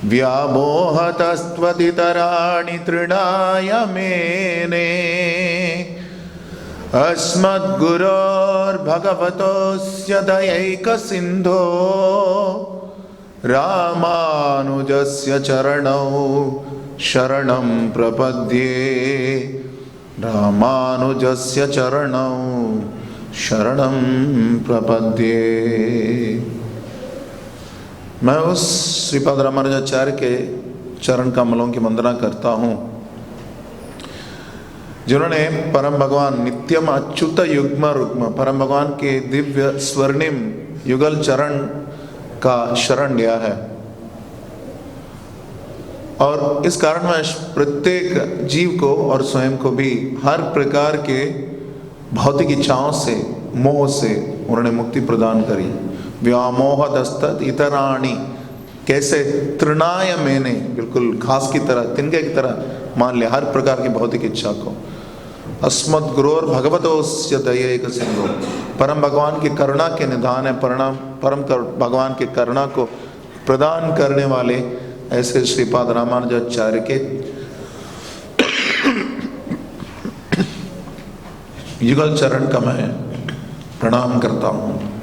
व्यामोहतस्त्वतितराणि तृणाय मेने अस्मद्गुरोर्भगवतोऽस्य दयैकसिन्धो रामानुजस्य चरणौ शरणं प्रपद्ये। रामानुजस्य चरणौ शरणं प्रपद्ये। मैं उस श्रीपाद रामानुजाचार्य के चरण कमलों की वंदना करता हूँ जिन्होंने परम भगवान नित्यम अच्युत युग्म रुग्म परम भगवान के दिव्य स्वर्णिम युगल चरण का शरण लिया है। और इस कारणवश प्रत्येक जीव को और स्वयं को भी हर प्रकार के भौतिक इच्छाओं से, मोह से उन्होंने मुक्ति प्रदान करी। व्यामोहतस्तत् इतराणि, कैसे तृणाय मैंने, बिल्कुल घास की तरह, तिनके की तरह मान लिया हर प्रकार की भौतिक इच्छा को। अस्मद्गुरोर भगवतोस्य दयैकसिन्धो, परम भगवान की करुणा के निधान है, परम भगवान की करुणा को प्रदान करने वाले ऐसे श्रीपाद रामानुजाचार्य के युगल चरण का मैं प्रणाम करता हूँ।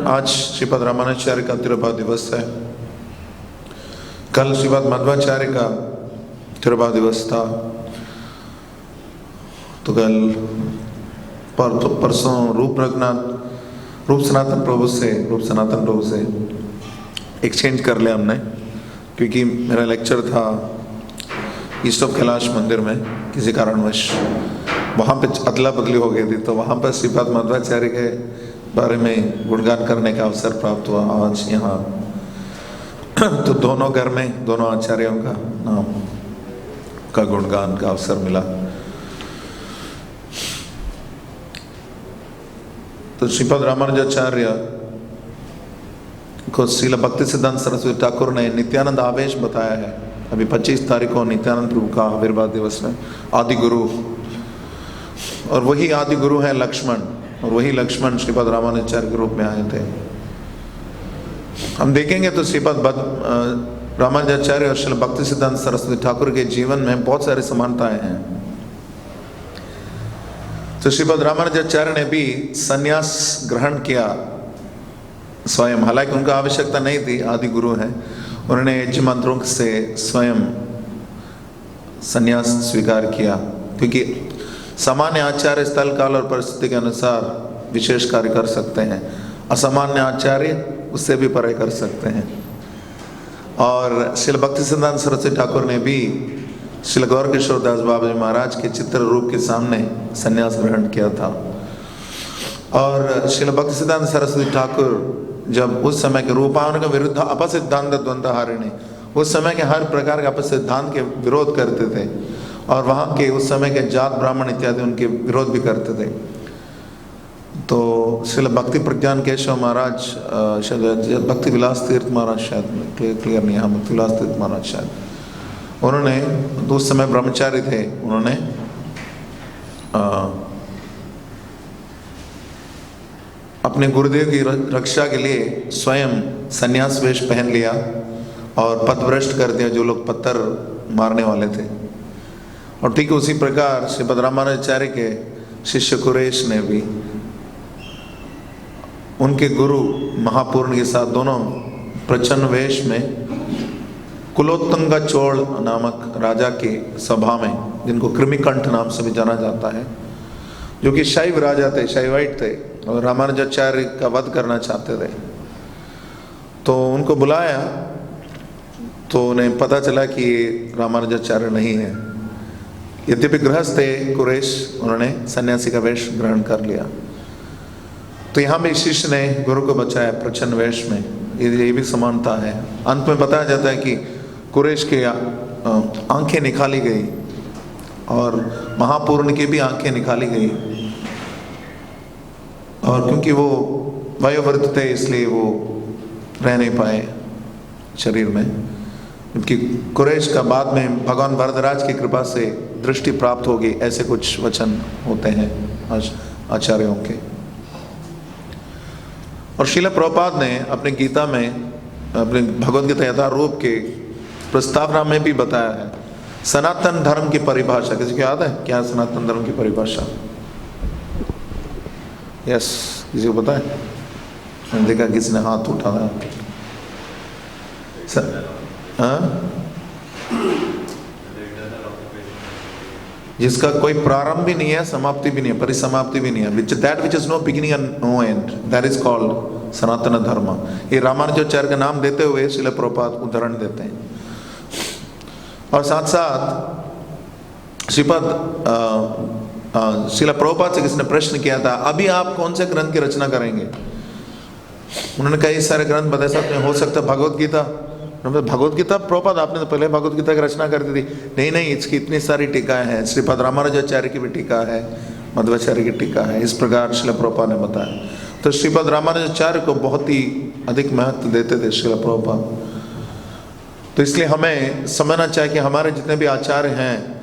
आज श्रीपाद रामानुजाचार्य का तिरुभाव दिवस है। कल श्रीपाद मध्वाचार्य का तिरुभाव दिवस था। तो कल परसों रूप सनातन प्रभु से एक्सचेंज कर लिया हमने, क्योंकि मेरा लेक्चर था ईस्ट ऑफ कैलाश मंदिर में, किसी कारणवश वहाँ पे अदला बदली हो गई थी। तो वहाँ पर श्रीपाद मध्वाचार्य के बारे में गुणगान करने का अवसर प्राप्त हुआ। आज यहाँ तो दोनों घर में दोनों आचार्यों का नाम का गुणगान का अवसर मिला। तो श्रीपाद रामानुजाचार्य को श्रील भक्ति सिद्धांत सरस्वती ठाकुर ने नित्यानंद आवेश बताया है। अभी 25 तारीख को नित्यानंद प्रभु का आविर्भाव दिवस है, आदि गुरु, और वही आदि गुरु है लक्ष्मण, और वही लक्ष्मण श्रीपाद रामानुजाचार्य के रूप में आए थे। हम देखेंगे तो श्रीपाद रामानुजाचार्य और श्रील भक्ति सिद्धांत सरस्वती ठाकुर के जीवन में बहुत सारी समानताएं हैं। तो श्रीपाद रामानुजाचार्य ने भी संन्यास ग्रहण किया स्वयं, हालांकि उनका आवश्यकता नहीं थी, आदि गुरु हैं। उन्होंने यज्ञ मंत्रों से स्वयं संन्यास स्वीकार किया, क्योंकि सामान्य आचार्य स्थल काल और परिस्थिति के अनुसार विशेष कार्य कर सकते हैं, असामान्य आचार्य उससे भी परे कर सकते हैं। और श्रील भक्ति सिद्धांत सरस्वती ठाकुर ने भी श्रील गौर किशोर दास बाबा जी महाराज के चित्र रूप के सामने संन्यास ग्रहण किया था। और श्रील भक्ति सिद्धांत सरस्वती ठाकुर जब उस समय के रूपावन के विरुद्ध अपसिद्धांत द्वंद्वहारिणी, उस समय के हर प्रकार के अपसिद्धांत के विरोध करते थे, और वहाँ के उस समय के जात ब्राह्मण इत्यादि उनके विरोध भी करते थे। तो श्रील भक्ति प्रज्ञान केशव महाराज, शायद भक्ति विलास तीर्थ महाराज, शायद क्लियर नहीं, हाँ भक्ति विलास तीर्थ महाराज शायद, उन्होंने उस समय ब्रह्मचारी थे, उन्होंने अपने गुरुदेव की रक्षा के लिए स्वयं संन्यास वेश पहन लिया और पथभ्रष्ट कर दिया जो लोग पत्थर मारने वाले थे। और ठीक उसी प्रकार श्रीपाद रामानुजाचार्य के शिष्य कुरेश ने भी उनके गुरु महापूर्ण के साथ दोनों प्रच्छन्न वेश में कुलोत्तंगा चोल नामक राजा की सभा में, जिनको कृमिकंठ नाम से भी जाना जाता है, जो कि शैव राजा थे, शैवाइट थे, और रामानुजाचार्य का वध करना चाहते थे। तो उनको बुलाया तो उन्हें पता चला कि रामानुजाचार्य नहीं है। यद्यपि गृहस्थ थे कुरेश, उन्होंने सन्यासी का वेश ग्रहण कर लिया। तो यहाँ भी शिष्य ने गुरु को बचाया प्रच्छन्न वेश में, ये भी समानता है। अंत में बताया जाता है कि कुरेश के आंखें निकाली गई और महापूर्ण की भी आंखें निकाली गई, और क्योंकि वो वयोवृद्ध थे इसलिए वो रह नहीं पाए शरीर में। जबकि कुरेश का बाद में भगवान वरदराज की कृपा से दृष्टि प्राप्त होगी, ऐसे कुछ वचन होते हैं आचार्यों के। और श्रील प्रभुपाद ने अपने गीता में अपने भगवद गीता यथारूप के प्रस्तावना में भी बताया है। सनातन धर्म की परिभाषा किसी को याद है क्या? सनातन धर्म की परिभाषा यस, किसी को पता है? मैंने देखा किसी ने हाथ उठाया। जिसका कोई प्रारंभ भी नहीं है, समाप्ति भी नहीं है, परिसमाप्ति भी नहीं है, which that which is no beginning and no end, that is called Sanatan Dharma. ये रामानुजाचार्य का नाम देते हुए श्रील प्रभुपाद उदाहरण देते हैं। और साथ साथ श्रील प्रभुपाद से किसी ने प्रश्न किया था, अभी आप कौन से ग्रंथ की रचना करेंगे? उन्होंने कई सारे ग्रंथ बताए, साथ में हो सकता है भगवद गीता। भगवद गीता प्रभुपाद आपने तो पहले भगवद गीता की रचना कर दी थी। नहीं, इसकी इतनी सारी टीकाएं हैं, श्रीपाद रामानुजाचार्य की भी टीका है, मध्वाचार्य की टीका है, इस प्रकार श्रील प्रभुपाद ने बताया। तो श्रीपाद रामानुजाचार्य को बहुत ही अधिक महत्व देते थे श्रील प्रभुपाद। तो इसलिए हमें समझना चाहिए कि हमारे जितने भी आचार्य हैं,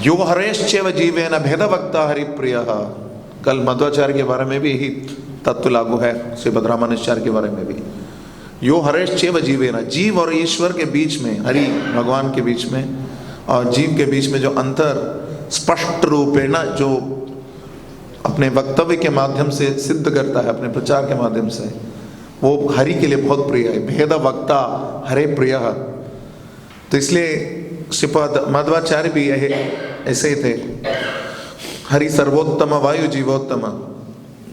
यो हरेश्चैव जीवेन भेदवक्ता हरिप्रिय, कल मध्वाचार्य के बारे में भी यही तत्व लागू है, श्रीपाद रामानुजाचार्य के बारे में भी। यो हरेश्चैव जीवेन, जीव और ईश्वर के बीच में, हरि भगवान के बीच में और जीव के बीच में जो अंतर स्पष्ट रूपेण जो अपने वक्तव्य के माध्यम से सिद्ध करता है, अपने प्रचार के माध्यम से, वो हरि के लिए बहुत प्रिय है। भेद वक्ता हरे प्रिय। तो इसलिए श्रीपाद मध्वाचार्य भी ऐसे ही थे। हरि सर्वोत्तम वायु जीवोत्तम,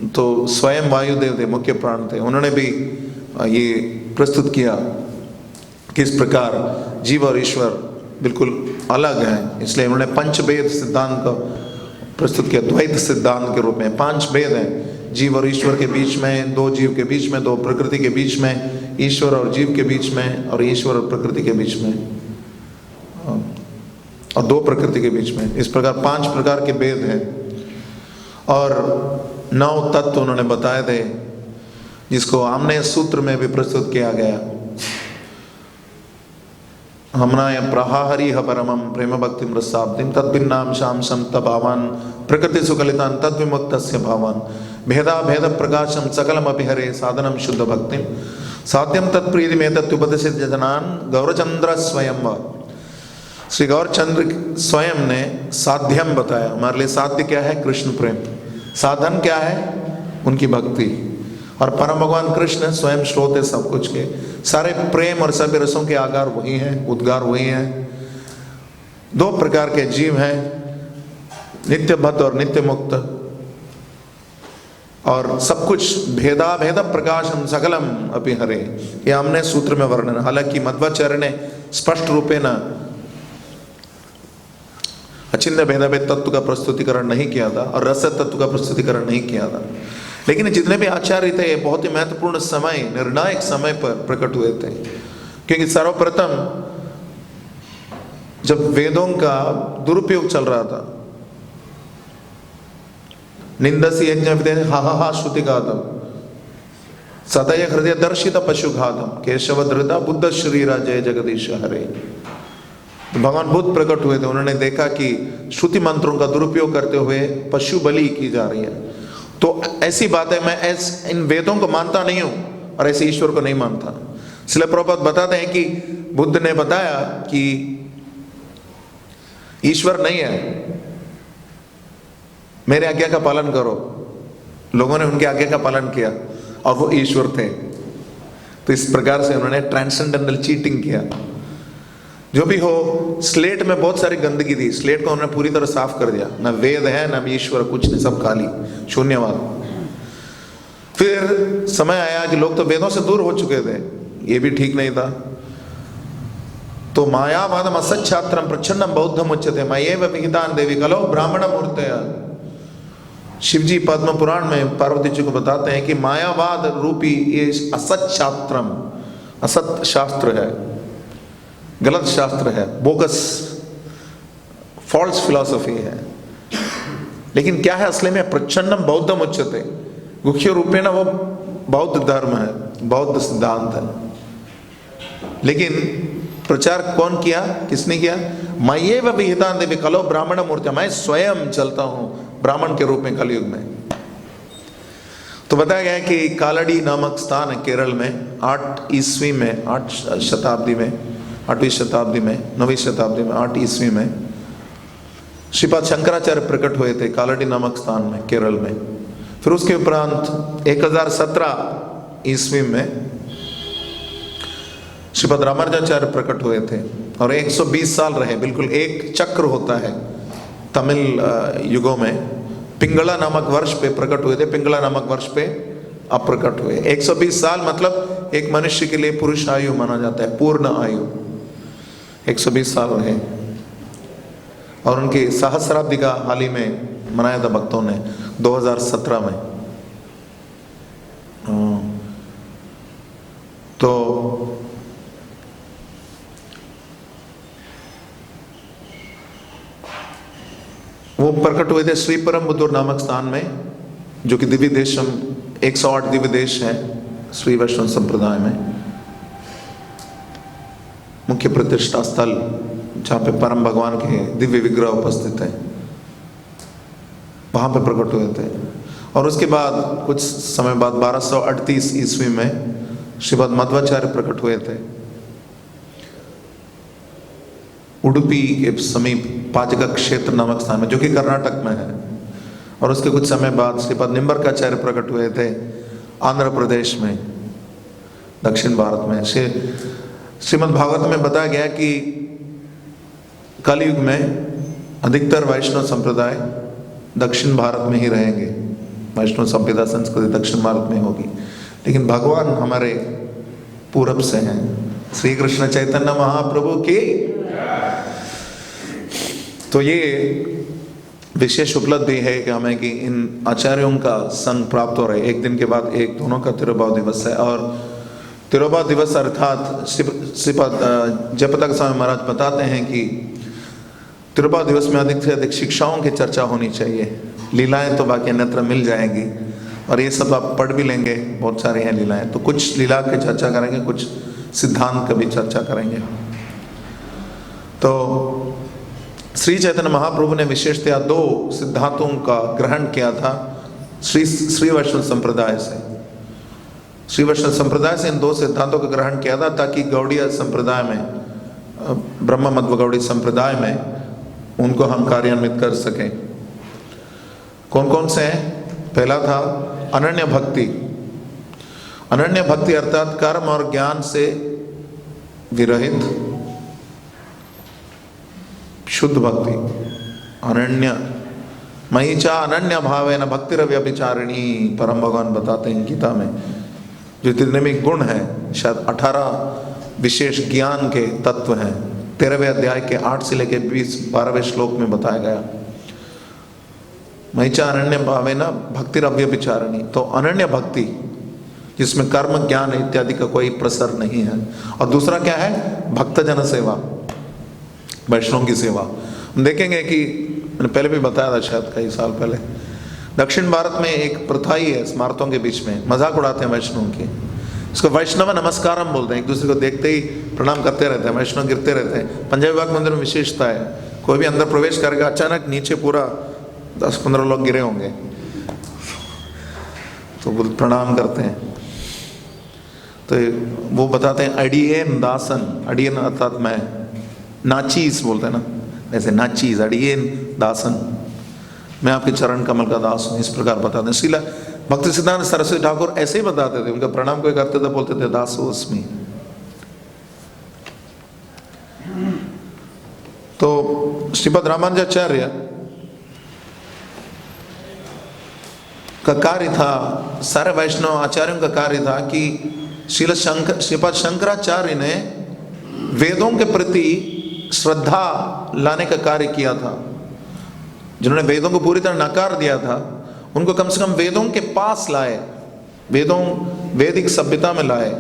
तो स्वयं वायुदेव थे, मुख्य प्राण थे। उन्होंने भी ये प्रस्तुत किया किस प्रकार जीव और ईश्वर बिल्कुल अलग हैं। इसलिए उन्होंने पंचभेद सिद्धांत का प्रस्तुत किया, द्वैत सिद्धांत के रूप में। 5 भेद हैं जीव और ईश्वर के बीच में, 2 जीव के बीच में, 2 प्रकृति के बीच में, ईश्वर और जीव के बीच में, और ईश्वर और प्रकृति के बीच में, और 2 प्रकृति के बीच में। इस प्रकार 5 प्रकार के भेद हैं। और 9 तत्व उन्होंने बताए थे, जिसको आम्नेय सूत्र में भी प्रस्तुत किया गया। हमनाय प्रहाहरि परमं प्रेम भक्ति रसाब्दिम तद्भिन्नाम शामसम तभावान प्रकृति सुकलितान तद्विमुक्तस्य भावान भेदा भेद प्रकाशम सकलमपि हरे साधनम शुद्ध भक्तिम साध्यम तत्प्रीतिमेतत्युपदिशित जनान गौरचंद्र स्वयं। श्री गौरचंद्र स्वयं ने साध्यम बताया। हमारे लिए साध्य क्या है? कृष्ण प्रेम। साधन क्या है? उनकी भक्ति। और परम भगवान कृष्ण स्वयं स्रोत है सब कुछ के। सारे प्रेम और सभी रसों के आगार वही हैं, उद्गार वही हैं। 2 प्रकार के जीव हैं, नित्य बद्ध और नित्य मुक्त। और सब कुछ भेदा भेद प्रकाशम सकलम अपि हरे, ये हमने सूत्र में वर्णन। हालांकि मध्वाचार्य ने स्पष्ट रूपे न अचिन्त्य भेदाभेद तत्व का प्रस्तुतिकरण नहीं किया था और रस तत्व का प्रस्तुतिकरण नहीं किया था। लेकिन जितने भी आचार्य थे बहुत ही महत्वपूर्ण समय, निर्णायक समय पर प्रकट हुए थे। क्योंकि सर्वप्रथम जब वेदों का दुरुपयोग चल रहा था, निंदसी यज्ञ हा श्रुति घातम सदय हृदय दर्शित पशु घातम केशव धृता बुद्ध शरीरा जय जगदीश हरे। तो भगवान बुद्ध प्रकट हुए थे। उन्होंने देखा कि श्रुति मंत्रों का दुरुपयोग करते हुए पशु बलि की जा रही है। तो ऐसी बात है, मैं इन वेदों को मानता नहीं हूं और ऐसे ईश्वर को नहीं मानता। श्रील प्रभुपाद बताते हैं कि बुद्ध ने बताया कि ईश्वर नहीं है, मेरे आज्ञा का पालन करो। लोगों ने उनकी आज्ञा का पालन किया और वो ईश्वर थे। तो इस प्रकार से उन्होंने ट्रांसेंडेंटल चीटिंग किया। जो भी हो, स्लेट में बहुत सारी गंदगी थी, स्लेट को उन्होंने पूरी तरह साफ कर दिया। न वेद है न ईश्वर, कुछ नहीं, सब खाली शून्यवाद। फिर समय आया कि लोग तो वेदों से दूर हो चुके थे, ये भी ठीक नहीं था। तो मायावादम असच्छात्रम प्रच्छन्नम बौद्धम उच्यते मयेव विहितान देवी कलो ब्राह्मण मूर्तया। शिव जी पद्म पुराण में पार्वती जी को बताते हैं कि मायावाद रूपी ये असत शास्त्रम, असत शास्त्र है, गलत शास्त्र है, बोगस फॉल्स फिलॉसफी है। लेकिन क्या है असली में? प्रच्छन्नम बौद्धम उच्यते, मुख्य रूपेण वो बौद्ध धर्म है, बौद्ध सिद्धांत है। लेकिन प्रचार कौन किया, किसने किया? मय्येव विहितान देवी कलो ब्राह्मण मूर्ति, मैं स्वयं चलता हूं ब्राह्मण के रूप में कलयुग में। तो बताया गया है कि कालड़ी नामक स्थान है केरल में 8 ईस्वी में, 8 शताब्दी में, 8वीं शताब्दी में, 9वीं शताब्दी में, 8 ईस्वी में श्रीपाद शंकराचार्य प्रकट हुए थे कालड़ी नामक स्थान में केरल में। फिर उसके उपरांत 1017 ईस्वी में श्रीपाद रामानुजाचार्य प्रकट हुए थे और 120 साल रहे। बिल्कुल एक चक्र होता है तमिल युगों में। पिंगला नामक वर्ष पे प्रकट हुए थे, पिंगला नामक वर्ष पे अप्रकट हुए। 120 साल मतलब एक मनुष्य के लिए पुरुष आयु माना जाता है, पूर्ण आयु 120 साल रहे। और उनकी सहस्राब्दी का हाल ही में मनाया था भक्तों ने 2017 में। तो वो प्रकट हुए थे श्री परमबुद्धूर नामक स्थान में, जो कि दिव्य देशम 108 दिव्य देश है श्री वैष्णव संप्रदाय में। मुख्य प्रतिष्ठा स्थल जहाँ पे परम भगवान के दिव्य विग्रह उपस्थित है, वहां पे प्रकट हुए थे। और उसके बाद कुछ समय बाद 1238 ईस्वी में श्रीपाद मध्वाचार्य प्रकट हुए थे उडुपी के समीप पाजका क्षेत्र नामक स्थान में, जो कि कर्नाटक में है। और उसके कुछ समय बाद श्रीपाद निम्बरकाचार्य प्रकट हुए थे आंध्र प्रदेश में, दक्षिण भारत में। श्रीमद् भागवत में बताया गया कि कलयुग में अधिकतर वैष्णव संप्रदाय दक्षिण भारत में ही रहेंगे, वैष्णव सभ्यता संस्कृति दक्षिण भारत में होगी। लेकिन भगवान हमारे पूरब से हैं। श्री कृष्ण चैतन्य महाप्रभु की। तो ये विशेष उपलब्धि है कि हमें कि इन आचार्यों का संग प्राप्त हो रहा है। एक दिन के बाद एक दोनों का तिरुभाव दिवस है। और तिरुभाव दिवस अर्थात श्रीपाद जयप्रताप स्वामी महाराज बताते हैं कि तिरुभाव दिवस में अधिक से अधिक शिक्षाओं की चर्चा होनी चाहिए। लीलाएं तो बाकी अन्यत्र मिल जाएंगी और ये सब आप पढ़ भी लेंगे, बहुत सारी हैं लीलाएं। तो कुछ लीला की चर्चा करेंगे, कुछ सिद्धांत का भी चर्चा करेंगे। तो श्री चैतन्य महाप्रभु ने विशेषतया 2 सिद्धांतों का ग्रहण किया था श्री वैष्णव संप्रदाय से। श्री वैष्णव संप्रदाय से इन 2 सिद्धांतों का ग्रहण किया था ताकि गौड़ीय संप्रदाय में, ब्रह्म मध्व गौड़ी संप्रदाय में उनको हम कार्यान्वित कर सकें। कौन कौन से हैं? पहला था अनन्य भक्ति। अनन्य भक्ति अर्थात कर्म और ज्ञान से विरहित शुद्ध भक्ति। अनन्य मयि च अनन्य भावेन भक्तिरव्यभिचारिणी, परम भगवान बताते हैं गीता में। जो जितने भी गुण हैं, शायद 18 विशेष ज्ञान के तत्व हैं, 13वें अध्याय के 8 से लेकर 12वें श्लोक में बताया गया। मयि च अनन्य भावेन भक्तिरव्यभिचारिणी, तो अनन्य भक्ति जिसमें कर्म ज्ञान इत्यादि का कोई प्रसर नहीं है। और दूसरा क्या है? भक्तजन सेवा, वैष्णव की सेवा। हम देखेंगे कि मैंने पहले भी बताया था शायद कई साल पहले, दक्षिण भारत में एक प्रथा ही है स्मारतों के बीच में, मजाक उड़ाते हैं वैष्णव की। इसको वैष्णव नमस्कारम बोलते हैं, एक दूसरे को देखते ही प्रणाम करते रहते हैं, वैष्णव गिरते रहते हैं। पंजाबी बाग मंदिर में विशेषता है, कोई भी अंदर प्रवेश करेगा अचानक नीचे पूरा 10-15 लोग गिरे होंगे तो वो प्रणाम करते हैं। तो वो बताते हैं अडियन दासन, अडियन अर्थात मैं, नाचीज बोलते हैं ना, ऐसे नाचीज, अडियन दासन, मैं आपके चरण कमल का दास हूँ, इस प्रकार बताते हैं। श्रीला भक्ति सिद्धांत सरस्वती ठाकुर ऐसे ही बताते थे, उनका प्रणाम कोई करते थे बोलते थे दासोस्मि। तो श्रीपद रामानुजाचार्य का कार्य था, सारे वैष्णव आचार्यों का कार्य था कि श्रीपद शंकराचार्य ने वेदों के प्रति श्रद्धा लाने का कार्य किया था। जिन्होंने वेदों को पूरी तरह नकार दिया था, उनको कम से कम वेदों के पास लाए, वैदिक सभ्यता में लाए।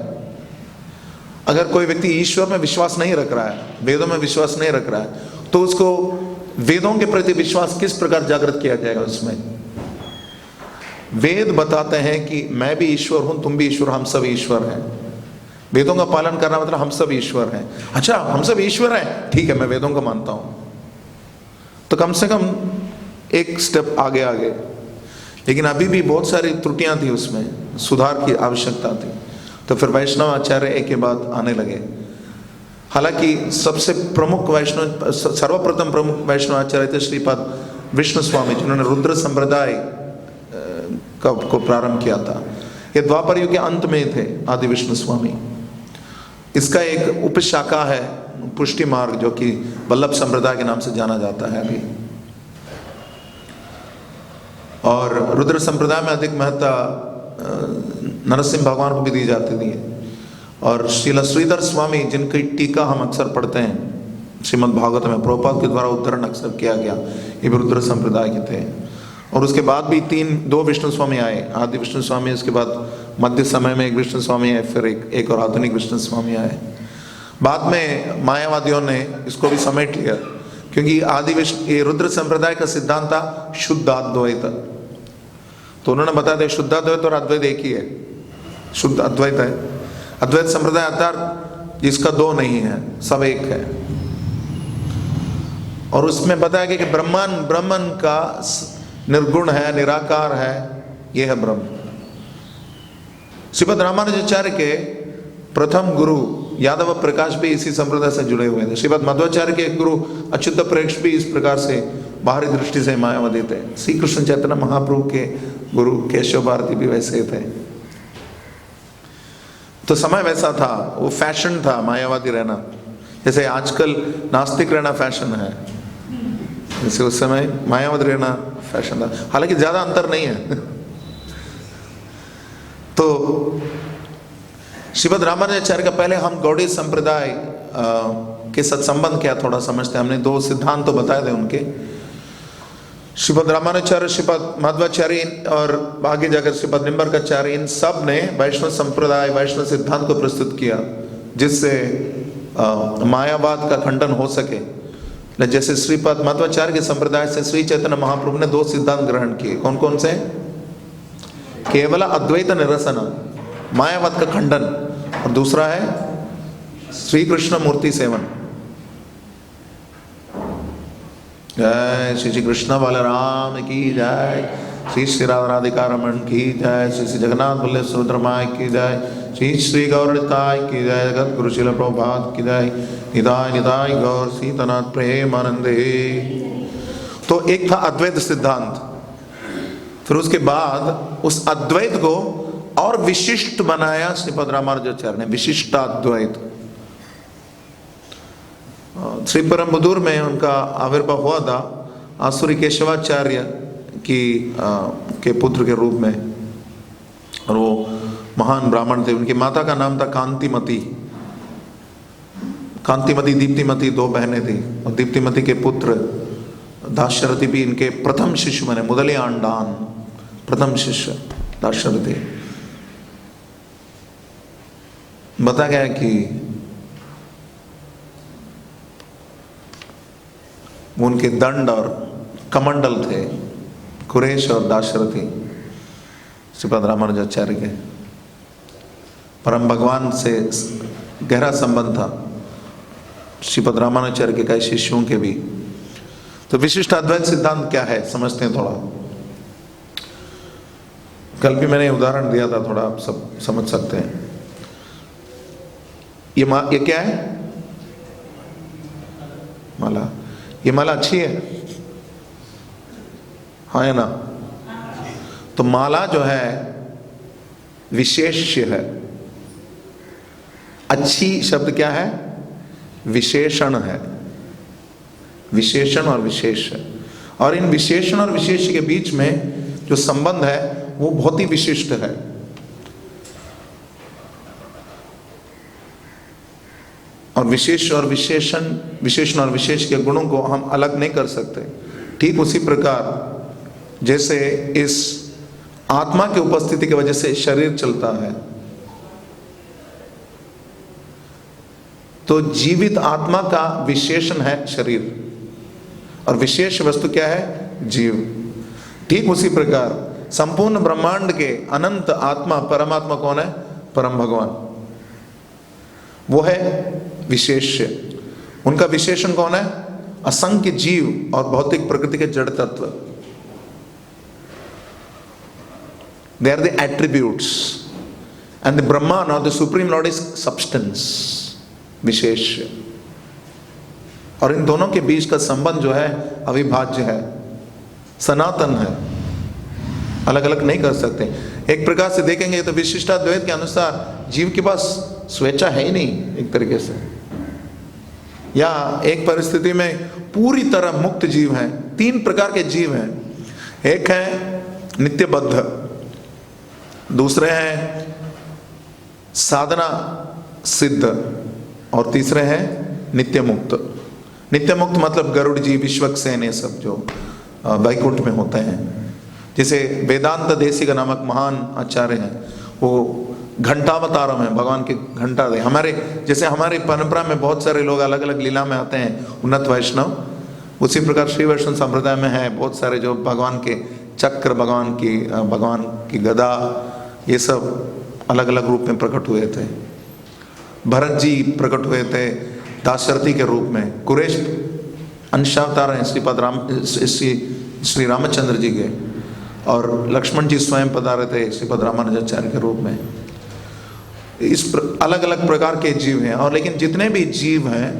अगर कोई व्यक्ति ईश्वर में विश्वास नहीं रख रहा है, वेदों में विश्वास नहीं रख रहा है, तो उसको वेदों के प्रति विश्वास किस प्रकार जागृत किया जाएगा? उसमें वेद बताते हैं कि मैं भी ईश्वर हूं, तुम भी ईश्वर, हम सब ईश्वर हैं। वेदों का पालन करना मतलब हम सब ईश्वर हैं। अच्छा, हम सब ईश्वर हैं, ठीक है, मैं वेदों को मानता हूं। तो कम से कम एक स्टेप आगे लेकिन अभी भी बहुत सारी त्रुटियां थी, उसमें सुधार की आवश्यकता थी। तो फिर वैष्णव आचार्य एक के बाद आने लगे। हालांकि सबसे प्रमुख वैष्णव, सर्वप्रथम प्रमुख वैष्णव आचार्य थे श्रीपाद विष्णु स्वामी, जिन्होंने रुद्र संप्रदाय को प्रारंभ किया था। ये द्वापर युग के अंत में थे आदि विष्णु स्वामी। इसका एक उपशाखा है पुष्टि मार्ग, जो कि वल्लभ संप्रदाय के नाम से जाना जाता है अभी। और रुद्र संप्रदाय में अधिक महत्ता नरसिंह भगवान को भी दी जाती थी। और श्रील श्रीधर स्वामी, जिनकी टीका हम अक्सर पढ़ते हैं श्रीमद् भागवत में, प्रभुपाद के द्वारा उद्धरण अक्सर किया गया, ये भी रुद्र संप्रदाय के थे। और उसके बाद भी दो विष्णु स्वामी आए, आदि विष्णु स्वामी, उसके बाद मध्य समय में एक विष्णु स्वामी आए, फिर एक और आधुनिक विष्णु स्वामी आए। बाद में मायावादियों ने इसको भी समेट लिया, क्योंकि आदि विष्णु, ये रुद्र संप्रदाय का सिद्धांत था शुद्ध अद्वैत। तो उन्होंने बताया था शुद्ध अद्वैत और अद्वैत एक ही है, शुद्ध अद्वैत है। अद्वैत संप्रदाय अर्थात जिसका दो नहीं है, सब एक है। और उसमें बताया गया कि ब्रह्मन का निर्गुण है, निराकार है, यह है ब्रह्म। श्रीपद रामानुजाचार्य के प्रथम गुरु यादव प्रकाश भी इसी संप्रदाय से जुड़े हुए थे। श्रीपद मध्वाचार्य के गुरु अच्युत प्रेक्ष भी इस प्रकार से बाहरी दृष्टि से मायावादी थे। श्री कृष्ण चैतन्य महाप्रभु के गुरु केशव भारती भी वैसे थे। तो समय वैसा था, वो फैशन था मायावादी रहना, जैसे आजकल नास्तिक रहना फैशन है, जैसे उस समय मायावादी रहना फैशन था। हालांकि ज्यादा अंतर नहीं है। तो श्रीपद रामानुजाचार्य का पहले हम गौड़ी संप्रदाय के साथ संबंध क्या थोड़ा समझते हैं। हमने दो सिद्धांत तो बताए थे उनके, श्रीपद रामानुजाचार्य, श्रीपद माधवाचार्य और आगे जाकर श्रीपद निम्बर्काचार्य, इन सब ने वैष्णव संप्रदाय, वैष्णव सिद्धांत को प्रस्तुत किया, जिससे मायावाद का खंडन हो सके। जैसे श्रीपद माधवाचार्य के संप्रदाय से श्री चैतन्य महाप्रभु ने दो सिद्धांत ग्रहण किए। कौन कौन से? केवल अद्वैत निरसन, मायावाद का खंडन, और दूसरा है श्री कृष्ण मूर्ति सेवन। जय श्री श्री कृष्ण बलराम की जय, श्री श्री राधिका रमन की जय, श्री श्री जगन्नाथ बल्लभ सुभद्रा माई की जय, श्री श्री गौरताई की जय, जगत गुरु शिल प्रभुपाद की जय, निताय निताय गौर सीतनाथ प्रेमानंदे। तो एक था अद्वैत सिद्धांत। फिर उसके बाद उस अद्वैत को और विशिष्ट बनाया श्रीपद रामानुजाचार्य ने, विशिष्टाद्वैत। श्री परमबुदूर में उनका आविर्भाव हुआ था आसुरी केशवाचार्य के पुत्र के रूप में, और वो महान ब्राह्मण थे। उनकी माता का नाम था कांतिमती। कांतिमती, दीप्तिमती दो बहनें थी, और दीप्तिमती के पुत्र दाशरथी भी इनके प्रथम शिष्य बने। मुदली आंडान प्रथम शिष्य दाशरथी। बताया गया कि उनके दंड और कमंडल थे, कुरेश और दाशरथी। श्रीपद रामानुजाचार्य के परम भगवान से गहरा संबंध था, श्रीपद रामानुजाचार्य के कई शिष्यों के भी। तो विशिष्ट अद्वैत सिद्धांत क्या है समझते हैं थोड़ा। कल भी मैंने उदाहरण दिया था, थोड़ा आप सब समझ सकते हैं। ये क्या है? माला। ये माला अच्छी है, हाँ है ना? तो माला जो है विशेष्य है। अच्छी शब्द क्या है? विशेषण है। विशेषण और विशेष। और इन विशेषण और विशेष के बीच में जो संबंध है वो बहुत ही विशिष्ट है। और विशेष और विशेषण, विशेषण और विशेष के गुणों को हम अलग नहीं कर सकते। ठीक उसी प्रकार जैसे इस आत्मा की उपस्थिति की वजह से शरीर चलता है, तो जीवित आत्मा का विशेषण है शरीर, और विशेष वस्तु क्या है? जीव। ठीक उसी प्रकार संपूर्ण ब्रह्मांड के अनंत आत्मा, परमात्मा कौन है? परम भगवान। वो है विशेष्य। उनका विशेषण कौन है? असंख्य जीव और भौतिक प्रकृति के जड़ तत्व। They are the attributes. And the Brahman or the Supreme Lord is substance, विशेष। और इन दोनों के बीच का संबंध जो है अविभाज्य है, सनातन है, अलग अलग नहीं कर सकते। एक प्रकार से देखेंगे तो विशिष्टाद्वैत के अनुसार जीव के पास स्वेच्छा है ही नहीं एक तरीके से, या एक परिस्थिति में पूरी तरह मुक्त जीव हैं। तीन प्रकार के जीव हैं, एक है नित्यबद्ध, दूसरे हैं साधना सिद्ध, और तीसरे हैं नित्य मुक्त। नित्य मुक्त मतलब गरुड़ जी, विश्वक्सेन, ये सब जो वैकुंठ में होते हैं। जैसे वेदांत देशिक नामक महान आचार्य हैं, वो घंटावतारम है, भगवान के घंटा दे। हमारे जैसे हमारी परंपरा में बहुत सारे लोग अलग अलग लीला में आते हैं, उन्नत वैष्णव, उसी प्रकार श्री वैष्णव संप्रदाय में है बहुत सारे जो भगवान के चक्र, भगवान की गदा, ये सब अलग अलग रूप में प्रकट हुए थे। भरत जी प्रकट हुए थे दाशरथी के रूप में, कुरेश अंशावतार हैं श्री रामचंद्र जी के, और लक्ष्मण जी स्वयं पधारे थे श्रीपद रामानुजाचार्य के रूप में। अलग अलग प्रकार के जीव हैं, और लेकिन जितने भी जीव हैं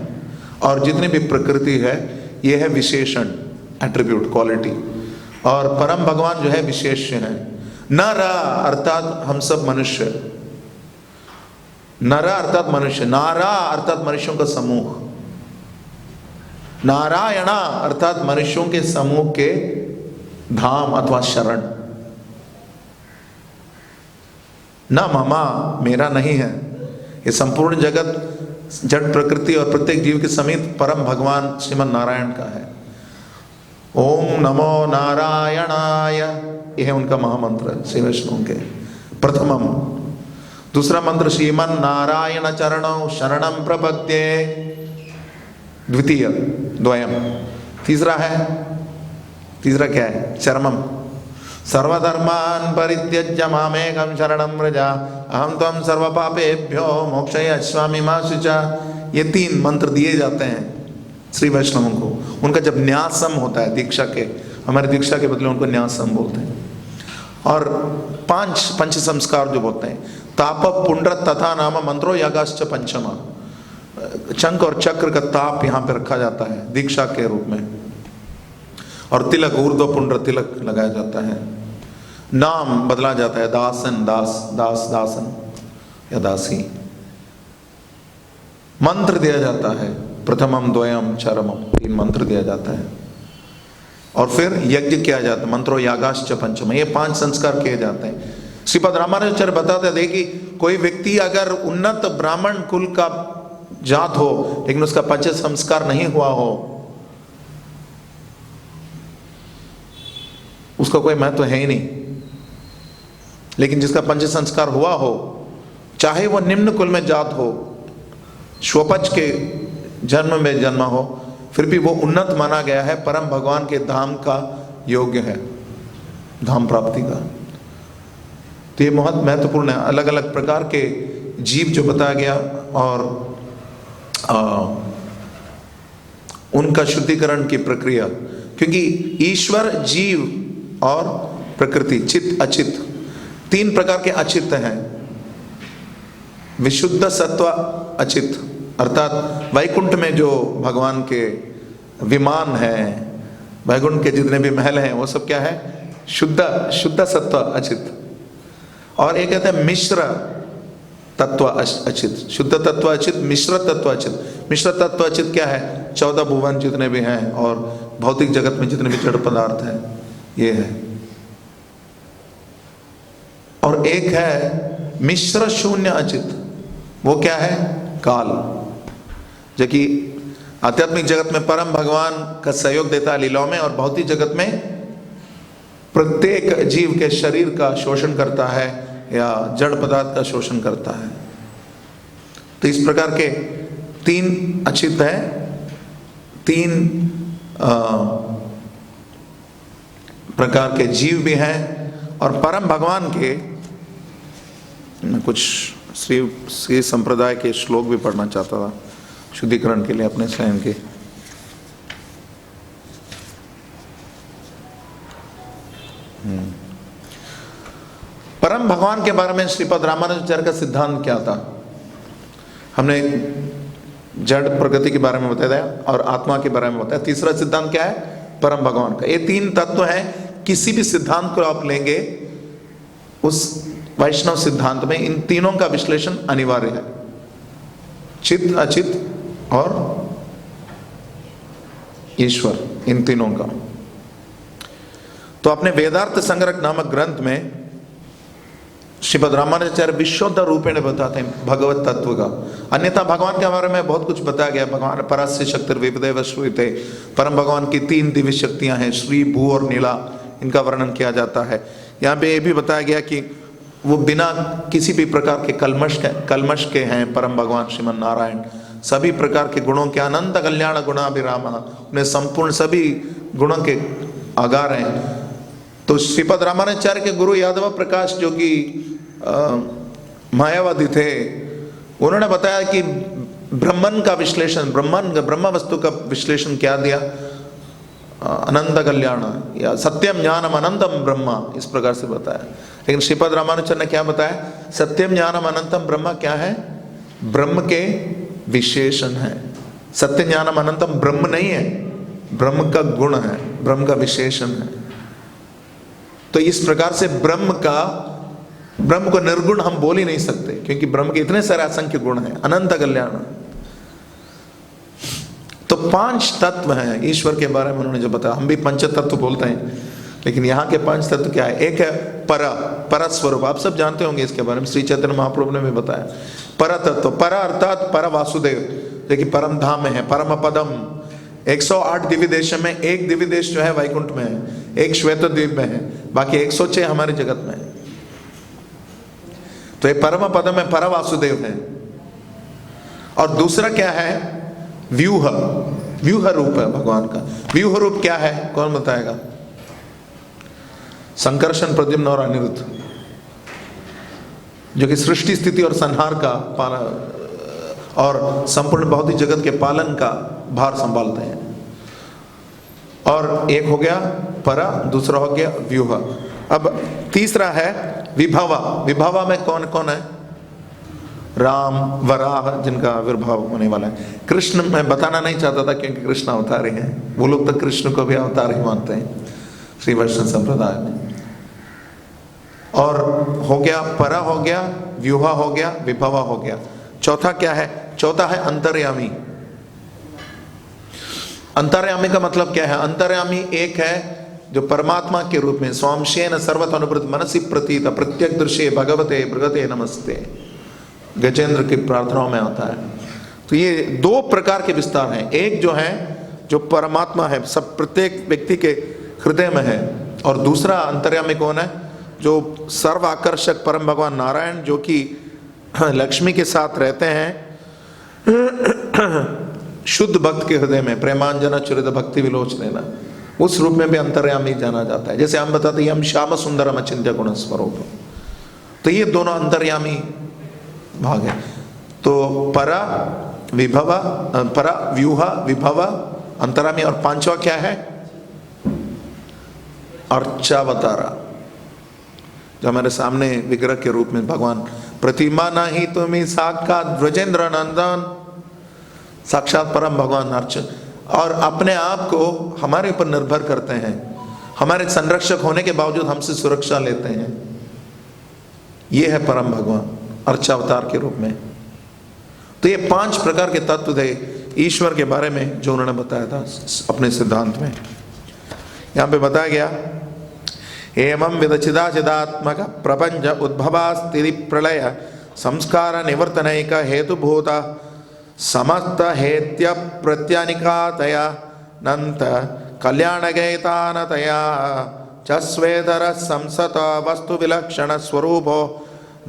और जितनी भी प्रकृति है, ये है विशेषण, एट्रीब्यूट, क्वालिटी। और परम भगवान जो है विशेष्य है। नर अर्थात हम सब मनुष्य, नर अर्थात मनुष्य, नारा अर्थात मनुष्यों का समूह, नारायणा अर्थात मनुष्यों के समूह के धाम अथवा शरण। न ममा, मेरा नहीं है, ये संपूर्ण जगत, जड़ प्रकृति और प्रत्येक जीव के समेत परम भगवान श्रीमन नारायण का है। ओम नमो नारायणाय, यह है उनका महामंत्र श्री वैष्णव के प्रथमम। दूसरा मंत्र श्रीमन नारायण चरणौ शरणम प्रपद्ये, द्वितीय, द्वयम। तीसरा क्या है? चरमम। सर्वधर्मान् परित्यज्य मामेकं शरणं व्रज अहं त्वं सर्वपापेभ्यो मोक्षयिष्यामि मा शुचा। ये तीन मंत्र दिए जाते हैं श्री वैष्णवों को। उनका जब न्यासम होता है दीक्षा के, हमारे दीक्षा के बदले उनको न्यासम बोलते हैं। और पंच संस्कार जो बोलते हैं, ताप पुंड्र तथा नाम मंत्रो यागाश्च पंचमा। चंक और चक्र का ताप यहाँ पे रखा जाता है दीक्षा के रूप में, और तिलक, ऊर्ध्व पुंड्र तिलक लगाया जाता है। नाम बदला जाता है, दासन, दासन या दासी। मंत्र दिया जाता है, प्रथमम, द्वयम, चरमम, 3 मंत्र दिया जाता है। और फिर यज्ञ किया जाता है, मंत्रो यागाश्च पंचम, ये 5 संस्कार किए जाते हैं। श्रीपद रामानुजाचार्य बताते थे कि कोई व्यक्ति अगर उन्नत ब्राह्मण कुल का जात हो, लेकिन उसका 5 संस्कार नहीं हुआ हो, उसका कोई महत्व है ही नहीं। लेकिन जिसका 5 संस्कार हुआ हो, चाहे वो निम्न कुल में जात हो, स्वपच के जन्म में जन्मा हो, फिर भी वो उन्नत माना गया है, परम भगवान के धाम का योग्य है, धाम प्राप्ति का। तो ये बहुत महत्वपूर्ण है। अलग अलग प्रकार के जीव जो बताया गया, और उनका शुद्धिकरण की प्रक्रिया, क्योंकि ईश्वर, जीव और प्रकृति, चित्त अचित्त, 3 प्रकार के अचित्त हैं। विशुद्ध सत्व अचित्त, अर्थात वैकुंठ में जो भगवान के विमान हैं, वैकुंठ के जितने भी महल हैं, वो सब क्या है? शुद्ध सत्व अचित्त। और एक कहते हैं मिश्र तत्व अचित, शुद्ध तत्व अचित, मिश्र तत्व अचित। मिश्र तत्व अचित क्या है? 14 भुवन जितने भी हैं और भौतिक जगत में जितने भी जड़ पदार्थ हैं, ये है। और एक है मिश्र शून्य अचित, वो क्या है? काल। जो कि आध्यात्मिक जगत में परम भगवान का सहयोग देता है लीलाओं में, और भौतिक जगत में प्रत्येक जीव के शरीर का शोषण करता है या जड़ पदार्थ का शोषण करता है। तो इस प्रकार के 3 अचित है, 3 प्रकार के जीव भी हैं। और परम भगवान के मैं कुछ श्री संप्रदाय के श्लोक भी पढ़ना चाहता था शुद्धिकरण के लिए अपने स्वयं के। भगवान के बारे में श्रीपद रामानुजाचार्य का सिद्धांत क्या था? हमने जड़ प्रकृति के बारे में बताया और आत्मा के बारे में बताया। तीसरा सिद्धांत क्या है? परम भगवान का। ये तीन तत्व हैं। किसी भी सिद्धांत को आप लेंगे उस वैष्णव सिद्धांत में इन तीनों का विश्लेषण अनिवार्य है, चित्त, अचित्त और ईश्वर, इन तीनों का। तो अपने वेदार्थ संग्रह नामक ग्रंथ में श्रीपद रामानुजाचार्य विशुद्ध रूपेण बताते हैं भगवत तत्व का। अन्यथा भगवान के बारे में बहुत कुछ बताया गया। भगवान परस्य शक्तिर्विविधैव श्रूयते, परम भगवान की 3 दिव्य शक्तियां हैं, श्री, भू और नीला, इनका वर्णन किया जाता है। यहाँ पे ये भी बताया गया कि वो बिना किसी भी प्रकार के कलमश के हैं परम भगवान श्रीमन नारायण। सभी प्रकार के गुणों के अनंत कल्याण गुणाभिराम, उन्हें संपूर्ण सभी गुणों के आगार हैं। तो श्रीपद रामानुजाचार्य के गुरु यादव प्रकाश जो कि मायावादी थे, उन्होंने बताया कि ब्रह्मन का विश्लेषण, ब्रह्म वस्तु का विश्लेषण क्या दिया? अनंत कल्याण या सत्यम ज्ञानम अनंतम ब्रह्म, इस प्रकार से बताया। लेकिन श्रीपद रामानुजाचार्य ने क्या बताया? सत्यम ज्ञानम अनंतम ब्रह्म क्या है? ब्रह्म के विशेषण है। सत्य ज्ञानम अनंतम ब्रह्म नहीं है, ब्रह्म का गुण है, ब्रह्म का विशेषण है। तो इस प्रकार से ब्रह्म को निर्गुण हम बोल ही नहीं सकते, क्योंकि ब्रह्म के इतने सारे असंख्य गुण हैं, अनंत कल्याण। तो 5 तत्व हैं ईश्वर के बारे में उन्होंने जो बताया। हम भी पंच तत्व बोलते हैं, लेकिन यहाँ के 5 तत्व क्या है? एक है पर स्वरूप, आप सब जानते होंगे इसके बारे में, श्री चैतन्य महाप्रभु ने भी बताया। पर तत्व, पर अर्थात पर वासुदेव, जो कि परम धाम में है, परम पदम। 108 दिव्य देश में एक दिव्य देश जो है वैकुंठ में है, एक श्वेत द्वीप में है, बाकी 106 हमारे जगत में है। तो ये परम पदम में पर वासुदेव है। और दूसरा क्या है? व्यूह रूप है भगवान का। व्यूह रूप क्या है? कौन बताएगा? संकर्षण, प्रद्युम्न और अनिरुद्ध, जो कि सृष्टि स्थिति और संहार का और संपूर्ण भौतिक जगत के पालन का भार संभालते हैं। और एक हो गया परा, दूसरा हो गया व्यूह। अब तीसरा है विभवा। विभवा में कौन कौन है? राम, वराह, जिनका आविर्भाव होने वाला है। कृष्ण मैं बताना नहीं चाहता था, क्योंकि कृष्ण अवतारी हैं, वो लोग तो कृष्ण को भी अवतार ही मानते हैं श्री वैष्णव संप्रदाय में। और हो गया परा, हो गया व्यूह, हो गया विभवा, हो गया। चौथा क्या है? चौथा है अंतर्यामी। अंतर्यामी का मतलब क्या है? अंतर्यामी एक है जो परमात्मा के रूप में स्वांशेन सर्वत अनुभृत मनसि प्रतीत प्रत्यक दृश्य भगवते भृगते नमस्ते, गजेंद्र की प्रार्थनाओं में आता है। तो ये 2 प्रकार के विस्तार हैं। एक जो है जो परमात्मा है, सब प्रत्येक व्यक्ति के हृदय में है, और दूसरा अंतर्यामी कौन है? जो सर्व आकर्षक परम भगवान नारायण, जो कि लक्ष्मी के साथ रहते हैं शुद्ध भक्त के हृदय में, प्रेमांजना चुरित भक्ति विलोचनेन, उस रूप में भी अंतर्यामी जाना जाता है। जैसे हम बताते हैं हम श्याम सुंदरम अचिंत्य गुण स्वरूप। तो ये दोनों अंतर्यामी भाग है। तो परा विभवा, परा व्यूह विभवा अंतर्यामी, और 5वां क्या है? अर्चावतारा, जो हमारे सामने विग्रह के रूप में भगवान, प्रतिमा नहीं तुम्हें साक्षात ब्रजेंद्र नंदन, साक्षात परम भगवान अर्च, और अपने आप को हमारे ऊपर निर्भर करते हैं, हमारे संरक्षक होने के बावजूद हमसे सुरक्षा लेते हैं। ये है परम भगवान अर्चावतार के रूप में। तो ये 5 प्रकार के तत्व थे ईश्वर के बारे में जो उन्होंने बताया था अपने सिद्धांत में। यहाँ पे बताया गया एवं विदचिदाचिदात्मक प्रपंच उद्भवा स्थिति प्रलय संस्कार निवर्तनैक हेतुभूत समस्त हेत्य प्रत्यानिकातया नंत कल्याणगैतानतया च स्वेदर संसत वस्तु विलक्षण स्वरूपो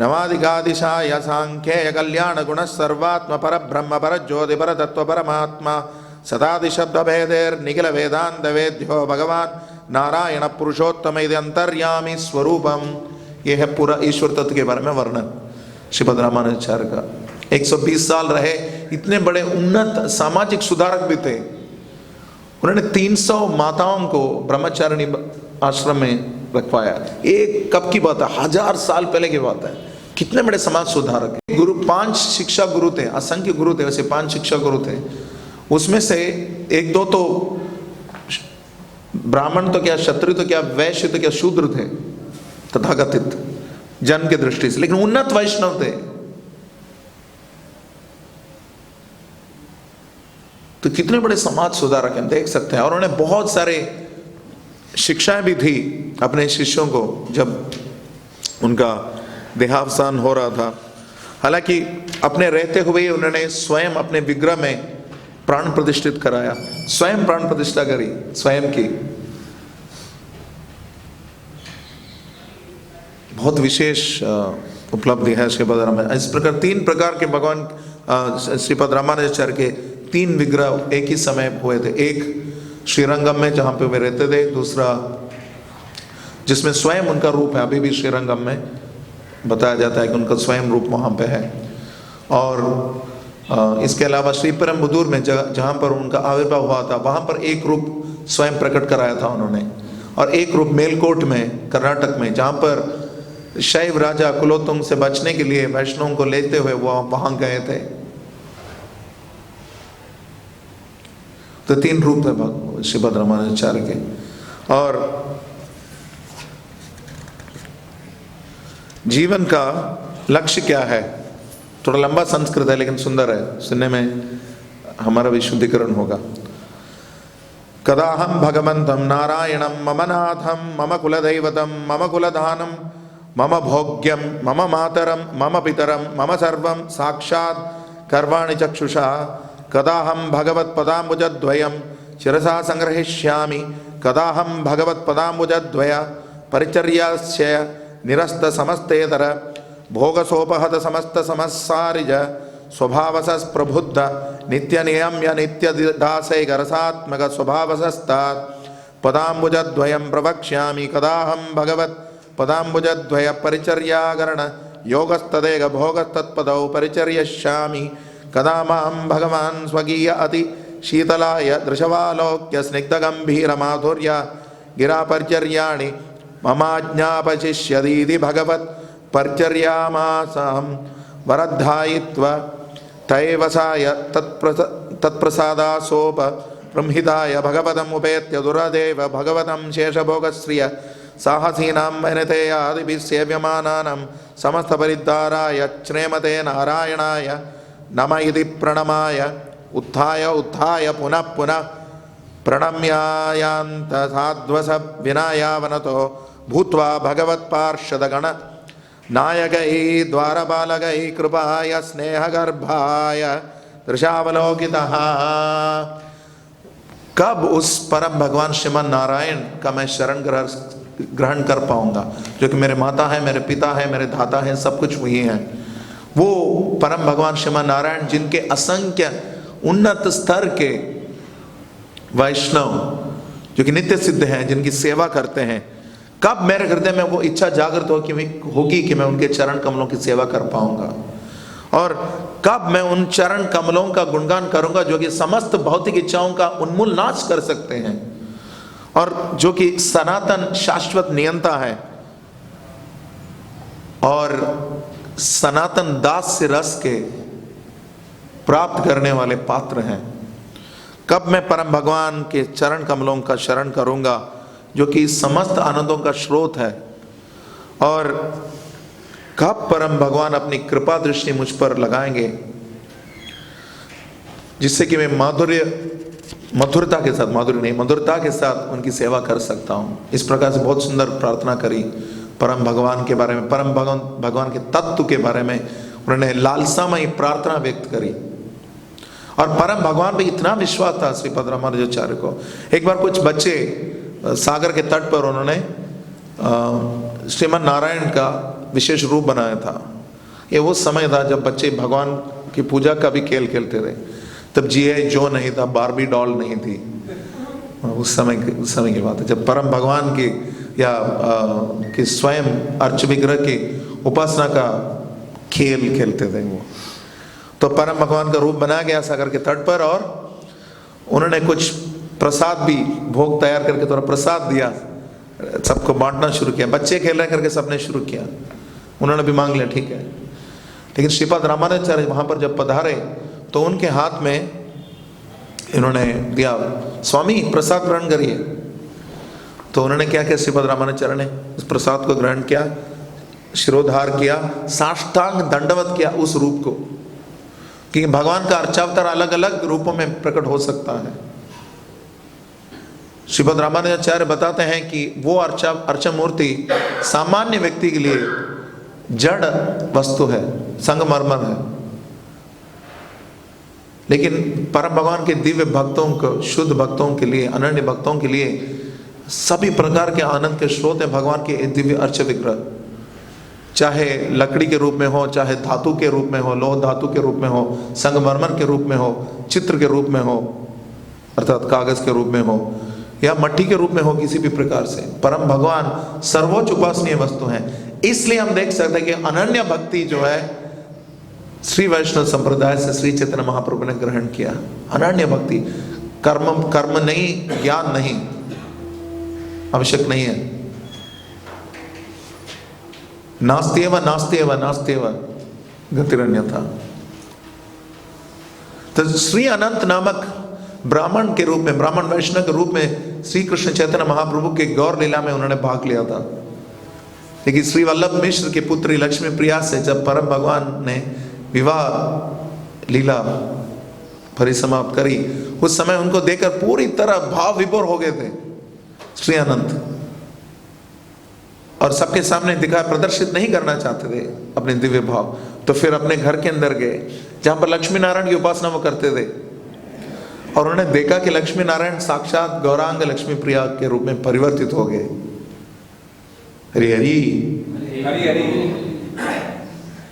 नवादिगादिशाय सांख्येय कल्याण गुण सर्वात्म पर ब्रह्म पर ज्योति पर तत्व परमात्मा सदादि शब्द भेदेर निखिल वेदांत वेद्यो भगवान नारायण पुरुषोत्तम इति अंतर्यामी स्वरूपम। यह है पूरा ईश्वर तत्व के बारे में वर्णन श्रीपद रामानुजाचार्य का। 120 साल रहे, इतने बड़े उन्नत सामाजिक सुधारक भी थे। उन्होंने 300 माताओं को ब्रह्मचारिणी आश्रम में रखवाया। एक कब की बात है, 1000 साल पहले की बात है। कितने बड़े समाज सुधारक है। गुरु 5 शिक्षा गुरु थे, असंख्य गुरु थे, वैसे 5 शिक्षा गुरु थे। उसमें से 1-2 तो ब्राह्मण तो क्या, क्षत्रिय तो क्या, वैश्य तो क्या, शूद्र थे तथाकथित जन्म की दृष्टि से, लेकिन उन्नत वैष्णव थे। तो कितने बड़े समाज सुधारक हैं, देख सकते हैं। और उन्होंने बहुत सारे शिक्षाएं भी थी अपने शिष्यों को जब उनका देहावसान हो रहा था। हालांकि अपने रहते हुए उन्होंने स्वयं अपने विग्रह में प्राण प्रतिष्ठित कराया, स्वयं प्राण प्रतिष्ठा करी, स्वयं की। बहुत विशेष उपलब्धि है श्रीपद रामानुज। इस प्रकार 3 प्रकार के भगवान श्रीपद रामानुजाचार्य के 3 विग्रह एक ही समय हुए थे। एक श्रीरंगम में जहाँ पे वे रहते थे, दूसरा जिसमें स्वयं उनका रूप है, अभी भी श्रीरंगम में बताया जाता है कि उनका स्वयं रूप वहाँ पे है। और इसके अलावा श्रीपेरुम्बदूर में जहाँ पर उनका आविर्भाव हुआ था, वहाँ पर एक रूप स्वयं प्रकट कराया था उन्होंने। और एक रूप मेलकोट में कर्नाटक में, जहाँ पर शैव राजा कुलोत्तुंग से बचने के लिए वैष्णवों को लेते हुए वो वहाँ गए थे। तो 3 रूप है श्रीपद रामानुजाचार्य के। और जीवन का लक्ष्य क्या है? थोड़ा लंबा संस्कृत है लेकिन सुंदर है, सुनने में हमारा विशुद्धिकरण होगा। कदाहम भगवंतम नारायणम मम नाथम मम कुलदैवतम मम कुलधानम मम भोग्यम मम मातरम मम पितरम मम सर्वं साक्षात् कर्वाणि चक्षुषा कदाहम भगवत्पदाम्बुजद्वयं शिरसा संग्रहिष्यामि कदाहम भगवत्पदाम्बुजद्वय परिचर्यास्य निरस्त समस्तेतर भोगसोपहत समस्त समस्सारिज स्वभावसस् प्रबुद्ध नित्य नियम्य नित्य दासैकरसात्मक स्वभावसस्तात् पदाम्बुजद्वयं प्रवक्ष्यामि कदाहं भगवत् पदाम्बुजद्वय परिचर्याकरण योगस्तदेक भोगस्तत्पदौ परिचर्यष्यामि कदा मां भगवान् स्वकीय अति शीतलाय दृशवालोक्य स्निग्धगम्भीर माधुर्य गिरापरिचर्याणि ममाज्ञापशिष्यदीति भगवत् परिचर्यामासं वरद्धायित्वा तैवसाय तत्प्रसादासोप ब्रह्मिताय भगवतम् उपेत्य दुरादेव भगवतं शेषभोगश्रिय साहसीनां वैनतेयादिभिः सेव्यमानानां समस्तपरिद्धाराय श्रीमते नारायणाय नम इति प्रणमाय उत्थाय उत्थाय पुनः पुनः प्रणम्यायान्त साध्वस विनायावनतो भूत्वा भगवत्पार्षदगण नायकै द्वारपालकै कृपाय स्नेहगर्भाय दृशावलोकितः। कब उस परम भगवान श्रीमान नारायण का मैं शरण ग्रहण कर पाऊंगा, जो कि मेरे माता है, मेरे पिता है, मेरे धाता है, सब कुछ वही है। वो परम भगवान श्रीमान नारायण जिनके असंख्य उन्नत स्तर के वैष्णव जो कि नित्य सिद्ध हैं, जिनकी सेवा करते हैं, कब मेरे हृदय में वो इच्छा जागृत होगी कि मैं उनके चरण कमलों की सेवा कर पाऊंगा, और कब मैं उन चरण कमलों का गुणगान करूंगा जो कि समस्त भौतिक इच्छाओं का उन्मूल नाश कर सकते हैं और जो कि सनातन शाश्वत नियंता है और सनातन दास से रस के प्राप्त करने वाले पात्र हैं। कब मैं परम भगवान के चरण कमलों का शरण करूंगा जो कि समस्त आनंदों का स्रोत है, और कब परम भगवान अपनी कृपा दृष्टि मुझ पर लगाएंगे जिससे कि मैं मधुरता के साथ, माधुर्य नहीं, मधुरता के साथ उनकी सेवा कर सकता हूँ। इस प्रकार से बहुत सुंदर प्रार्थना करी परम भगवान के बारे में, परम भगवान के तत्व के बारे में उन्होंने लालसामयी प्रार्थना व्यक्त करी। और परम भगवान पे इतना विश्वास था श्रीपद रामानुजाचार्य को। एक बार कुछ बच्चे सागर के तट पर उन्होंने श्रीमन नारायण का विशेष रूप बनाया था। ये वो समय था जब बच्चे भगवान की पूजा का भी खेल खेलते थे। तब G.I. जो नहीं था, बार्बी डॉल नहीं थी। उस समय की बात है जब परम भगवान की या कि स्वयं अर्च विग्रह की उपासना का खेल खेलते थे वो। तो परम भगवान का रूप बनाया गया सागर के तट पर, और उन्होंने कुछ प्रसाद भी, भोग तैयार करके थोड़ा प्रसाद दिया सबको बांटना शुरू किया, बच्चे खेल रहे करके सबने शुरू किया, उन्होंने भी मांग लिया, ठीक है। लेकिन श्रीपाद रामानुजाचार्य वहाँ पर जब पधारे तो उनके हाथ में इन्होंने दिया, स्वामी प्रसाद ग्रहण करिए। तो उन्होंने क्या किया, श्रीपाद रामानुजाचार्य ने उस प्रसाद को ग्रहण किया, शिरोधार किया, साष्टांग दंडवत किया उस रूप को, कि भगवान का अर्चावतार अलग अलग रूपों में प्रकट हो सकता है। श्रीपाद रामानुजाचार्य बताते हैं कि वो अर्चा मूर्ति सामान्य व्यक्ति के लिए जड़ वस्तु है, संगमरमर है, लेकिन परम भगवान के दिव्य भक्तों को, शुद्ध भक्तों के लिए, अनन्य भक्तों के लिए सभी प्रकार के आनंद के स्रोत है भगवान के दिव्य अर्च विग्रह। चाहे लकड़ी के रूप में हो, चाहे धातु के रूप में हो, लोह धातु के रूप में हो, संगमरमर के रूप में हो, चित्र के रूप में हो अर्थात कागज के रूप में हो, या मट्टी के रूप में हो, किसी भी प्रकार से परम भगवान सर्वोच्च उपासनीय वस्तु है। इसलिए हम देख सकते हैं कि अनन्य भक्ति जो है श्री वैष्णव संप्रदाय से श्री चैतन्य महाप्रभु ने ग्रहण किया। अनन्य भक्ति, कर्म नहीं, ज्ञान नहीं, आवश्यक नहीं है। नास्त्येव नास्त्येव नास्त्येव गतिरन्यथा। तो श्री अनंत नामक ब्राह्मण के रूप में, ब्राह्मण वैष्णव के रूप में श्री कृष्ण चैतन्य महाप्रभु के गौर लीला में उन्होंने भाग लिया था। लेकिन श्री वल्लभ मिश्र की पुत्री लक्ष्मी प्रिया से जब परम भगवान ने विवाह लीला परिसमाप्त करी, उस समय उनको देखकर पूरी तरह भाव विभोर हो गए थे श्री अनंत, और सबके सामने दिखा, प्रदर्शित नहीं करना चाहते थे अपने दिव्य भाव। तो फिर अपने घर के अंदर गए जहां पर लक्ष्मी नारायण की उपासना वो करते थे, और उन्होंने देखा कि लक्ष्मी नारायण साक्षात गौरांग लक्ष्मी प्रिया के रूप में परिवर्तित हो गए। हरि हरि हरि हरि।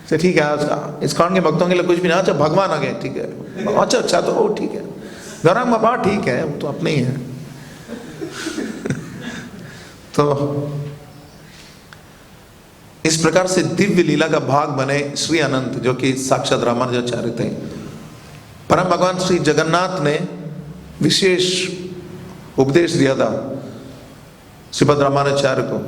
से ठीक है, आज इस्कॉन के भक्तों के लिए कुछ भी नहीं, अच्छा भगवान आ गए, ठीक है, अच्छा अच्छा, तो वो ठीक है, गौरांग बाबा ठीक है, वो तो अपने ही है। तो इस प्रकार से दिव्य लीला का भाग बने श्री अनंत, जो कि साक्षात रामानुजाचार्य थे। परम भगवान श्री जगन्नाथ ने विशेष उपदेश दिया था श्रीपद रामानुजाचार्य को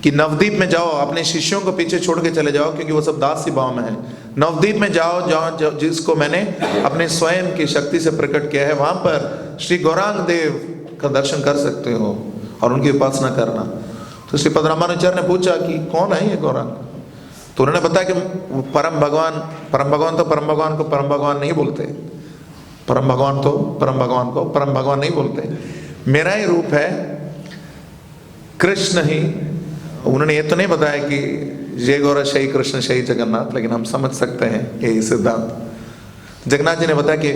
कि नवद्वीप में जाओ, अपने शिष्यों को पीछे छोड़ के चले जाओ, क्योंकि वो सब दासी भाव में है। नवद्वीप में जाओ, जहाँ जिसको मैंने अपने स्वयं की शक्ति से प्रकट किया है, वहां पर श्री गौरांग देव का दर्शन कर सकते हो और उनकी उपासना करना। तो श्रीपद रामानुजाचार्य ने पूछा कि कौन है ये गौरांग? तो उन्होंने बताया कि परम भगवान तो परम भगवान को परम भगवान नहीं बोलते, परम भगवान तो परम भगवान को परम भगवान नहीं बोलते, मेरा ही रूप है कृष्ण ही। उन्होंने ये तो नहीं बताया कि जय गौरा शही कृष्ण शही जगन्नाथ, लेकिन हम समझ सकते हैं यही सिद्धांत। जगन्नाथ जी ने बताया कि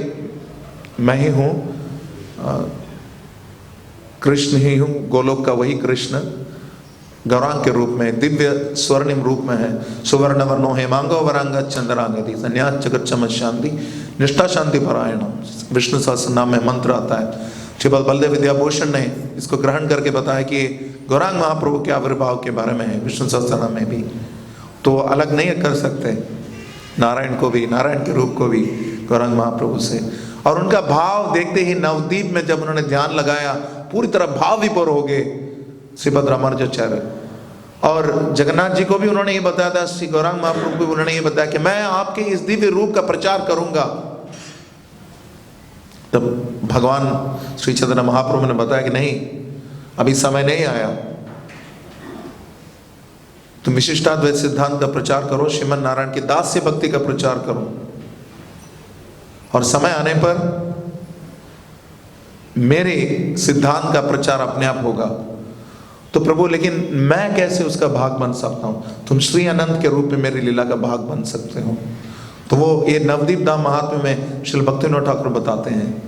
मैं ही हूँ, कृष्ण ही हूँ, गोलोक का वही कृष्ण गौरांग के रूप में, दिव्य स्वर्णिम रूप में है। सुवर्ण वर्णो हेमांगो वरांग चंद्रांगति संन्यास जगत शांति निष्ठा शांति परायणम, विष्णु सहस्त्र नाम में मंत्र आता है। श्रीपद बलदेव विद्याभूषण ने इसको ग्रहण करके बताया कि गौरांग महाप्रभु के आविर्भाव के बारे में है, विष्णु सहस्त्र नाम में भी। तो अलग नहीं कर सकते नारायण को भी, नारायण के रूप को भी गौरांग महाप्रभु से। और उनका भाव देखते ही नवद्वीप में जब उन्होंने ध्यान लगाया, पूरी तरह भाव विभोर हो गए श्रीपद रामानुजाचार्य। और जगन्नाथ जी को भी उन्होंने ये बताया था, श्री गौरांग महाप्रभु को उन्होंने ये बताया कि मैं आपके इस दिव्य रूप का प्रचार करूंगा। तब भगवान श्री चैतन्य महाप्रभु ने बताया कि नहीं, अभी समय नहीं आया, तुम विशिष्टाद्वैत सिद्धांत का प्रचार करो, श्रीमन नारायण की दास्य भक्ति का प्रचार करो, और समय आने पर मेरे सिद्धांत का प्रचार अपने आप होगा। तो प्रभु, लेकिन मैं कैसे उसका भाग बन सकता हूं? तुम श्री अनंत के रूप में मेरी लीला का भाग बन सकते हो। तो वो ये नवद्वीप धाम महात्म्य में श्रील भक्तिविनोद ठाकुर बताते हैं।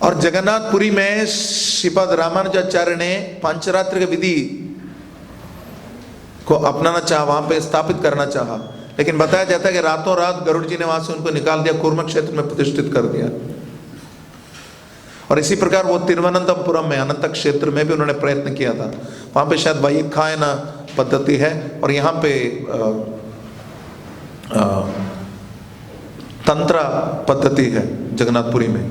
और जगन्नाथपुरी में श्रीपद रामानुजाचार्य ने पंचरात्र की विधि को अपनाना चाहा, वहां पे स्थापित करना चाहा, लेकिन बताया जाता है कि रातों रात गरुड़ जी ने वहां से उनको निकाल दिया, कुर्म क्षेत्र में प्रतिष्ठित कर दिया। और इसी प्रकार वो तिरुवनंतपुरम में अनंत क्षेत्र में भी उन्होंने प्रयत्न किया था। वहां पे शायद वैखायन पद्धति है, और यहाँ पे तंत्र पद्धति है जगन्नाथपुरी में।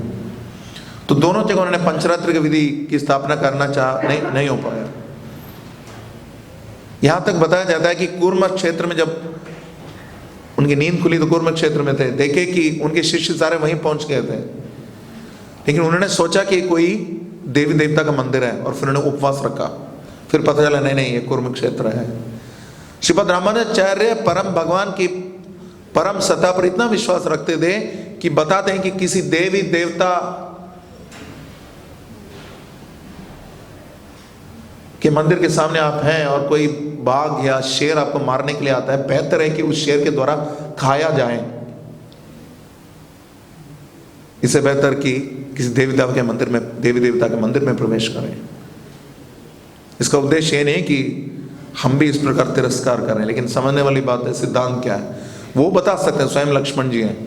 तो दोनों जगह उन्होंने पंचरात्रि विधि की स्थापना करना चाहा, नहीं हो पाया। यहां तक बताया जाता है कि कूर्म क्षेत्र में जब उनकी नींद खुली तो कूर्म क्षेत्र में थे, देखे कि उनके शिष्य सारे वहीं पहुंच गए थे, लेकिन उन्होंने सोचा कि कोई देवी देवता का मंदिर है और फिर उन्होंने उपवास रखा। फिर पता चला नहीं, ये कूर्म क्षेत्र है। श्रीपद रामानुजाचार्य परम भगवान की परम सत्ता पर इतना विश्वास रखते थे कि बताते हैं कि किसी देवी देवता के मंदिर के सामने आप हैं और कोई बाघ या शेर आपको मारने के लिए आता है, बेहतर है कि उस शेर के द्वारा खाया जाए, इससे बेहतर कि किसी देवी देवता के मंदिर में प्रवेश करें। इसका उद्देश्य ये नहीं कि हम भी इस प्रकार तिरस्कार करें, लेकिन समझने वाली बात है सिद्धांत क्या है वो बता सकते हैं, स्वयं लक्ष्मण जी हैं,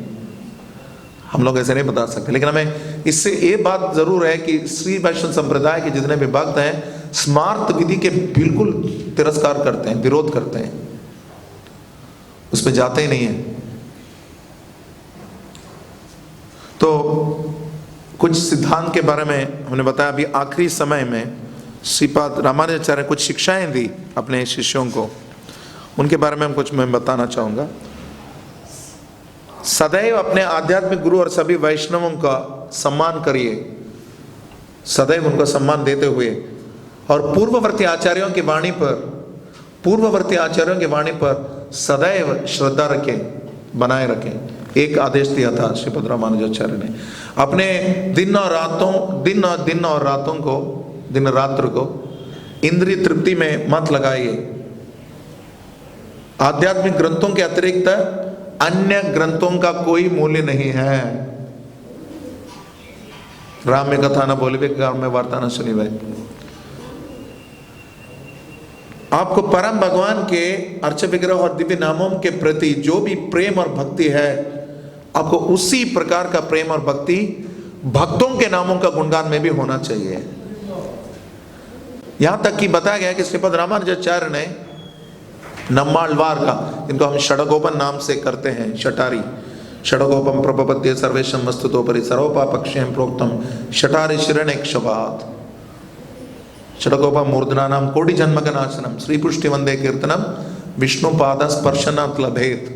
हम लोग ऐसे नहीं बता सकते। लेकिन हमें इससे ये बात जरूर है कि श्री वैष्णव संप्रदाय के जितने भी भक्त हैं स्मार्त विधि के बिल्कुल तिरस्कार करते हैं, विरोध करते हैं, उस पर जाते ही नहीं है। तो कुछ सिद्धांत के बारे में हमने बताया। अभी आखिरी समय में श्रीपाद रामानुजाचार्य ने कुछ शिक्षाएं दी अपने शिष्यों को, उनके बारे में हम कुछ मैं बताना चाहूँगा। सदैव अपने आध्यात्मिक गुरु और सभी वैष्णवों का सम्मान करिए, सदैव उनका सम्मान देते हुए, और पूर्ववर्ती आचार्यों की वाणी पर सदैव श्रद्धा रखें, बनाए रखें। एक आदेश दिया था श्रीपद रामानुजाचार्य ने अपने दिन रात्र को इंद्रिय तृप्ति में मत लगाइए। आध्यात्मिक ग्रंथों के अतिरिक्त अन्य ग्रंथों का कोई मूल्य नहीं है। राम में कथा न बोलिबे, गाँव में वार्ता न सुनिबे। आपको परम भगवान के अर्च विग्रह और दिव्य नामों के प्रति जो भी प्रेम और भक्ति है, आपको उसी प्रकार का प्रेम और भक्ति भक्तों के नामों का गुणगान में भी होना चाहिए। यहां तक कि बताया गया कि श्रीपद रामानुजाचार्य ने नम्माळवार का, जिनको हम षडगोपन नाम से करते हैं, शटारी, षडगोपम प्रपपद्ये सर्वेशम वस्तुतोपरि सर्वपापक्षयं प्रोक्तम शटारी शिरणेक्षभात् षडगोपम मूर्धनानाम कोटि जन्मकनाशनम श्री पुष्टि वंदे कीर्तनम विष्णु पाद स्पर्शनात् लभेत।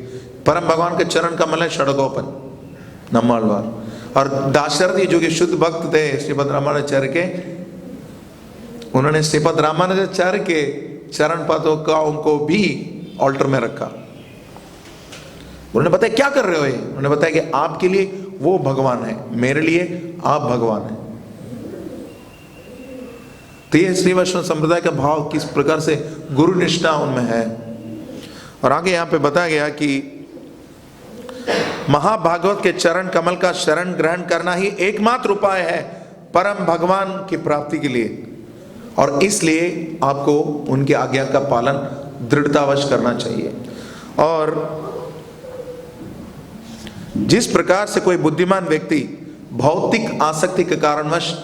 परम भगवान के चरण कमल है षडगोपन, नम्माळवार। और दाशरथी जो कि शुद्ध भक्त थे श्रीपद रामानुजाचार्य के, उन्होंने श्रीपद रामानुजाचार्य के चरण पादों का उनको भी ऑल्टर में रखा। उन्होंने बताया क्या कर रहे हो ये? उन्होंने बताया कि आपके लिए वो भगवान है, मेरे लिए आप भगवान है। तो ये श्री वैष्णव संप्रदाय का भाव किस प्रकार से गुरु निष्ठा उनमें है। और आगे यहाँ पे बताया गया कि महाभागवत के चरण कमल का शरण ग्रहण करना ही एकमात्र उपाय है परम भगवान की प्राप्ति के लिए, और इसलिए आपको उनकी आज्ञा का पालन दृढ़तावश करना चाहिए। और जिस प्रकार से कोई बुद्धिमान व्यक्ति भौतिक आसक्ति के कारणवश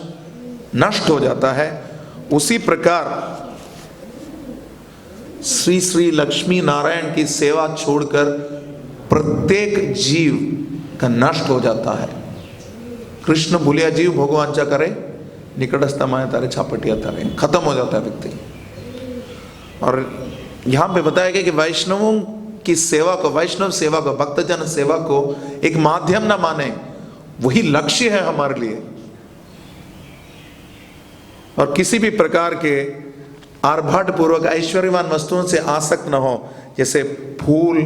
नष्ट हो जाता है, उसी प्रकार श्री श्री लक्ष्मी नारायण की सेवा छोड़कर प्रत्येक जीव का नष्ट हो जाता है। कृष्ण भूलिया जीव भगवांचा करे, निकटस्थ माया तारे छापटिया तारे, खत्म हो जाता है व्यक्ति। और यहां पे बताया गया कि वैष्णवों की सेवा को, वैष्णव सेवा को, भक्तजन सेवा को एक माध्यम ना माने, वही लक्ष्य है हमारे लिए। और किसी भी प्रकार के आर्भाट पूर्वक ऐश्वर्यवान वस्तुओं से आसक्त न हो, जैसे फूल,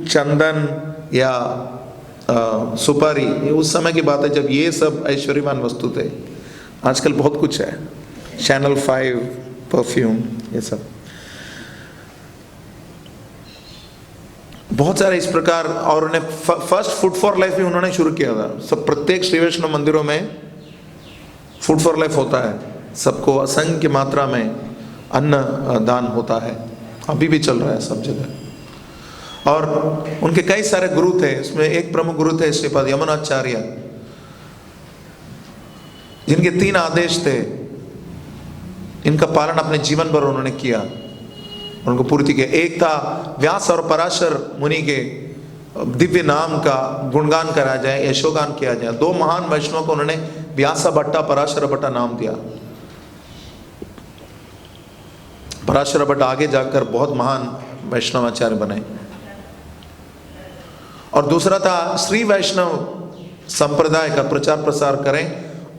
चंदन या सुपारी। ये उस समय की बात है जब ये सब ऐश्वर्यवान वस्तु थे। आजकल बहुत कुछ है, चैनल 5 परफ्यूम, ये सब बहुत सारे इस प्रकार। और उन्हें फर्स्ट फूड फॉर लाइफ भी उन्होंने शुरू किया था। सब प्रत्येक श्री वैष्णव मंदिरों में फूड फॉर लाइफ होता है, सबको असंख्य मात्रा में अन्न दान होता है, अभी भी चल रहा है सब जगह। और उनके कई सारे गुरु थे, इसमें एक प्रमुख गुरु थे श्रीपाद यमुनाचार्य, जिनके 3 आदेश थे। इनका पालन अपने जीवन भर उन्होंने किया, उनको पूर्ति किया। एक था व्यास और पराशर मुनि के दिव्य नाम का गुणगान करा जाए, यशोगान किया जाए। 2 महान वैष्णव को उन्होंने व्यास भट्टा पराशर भट्टा नाम दिया। पराशर भट्ट आगे जाकर बहुत महान वैष्णवाचार्य बने। और दूसरा था श्री वैष्णव संप्रदाय का प्रचार प्रसार करें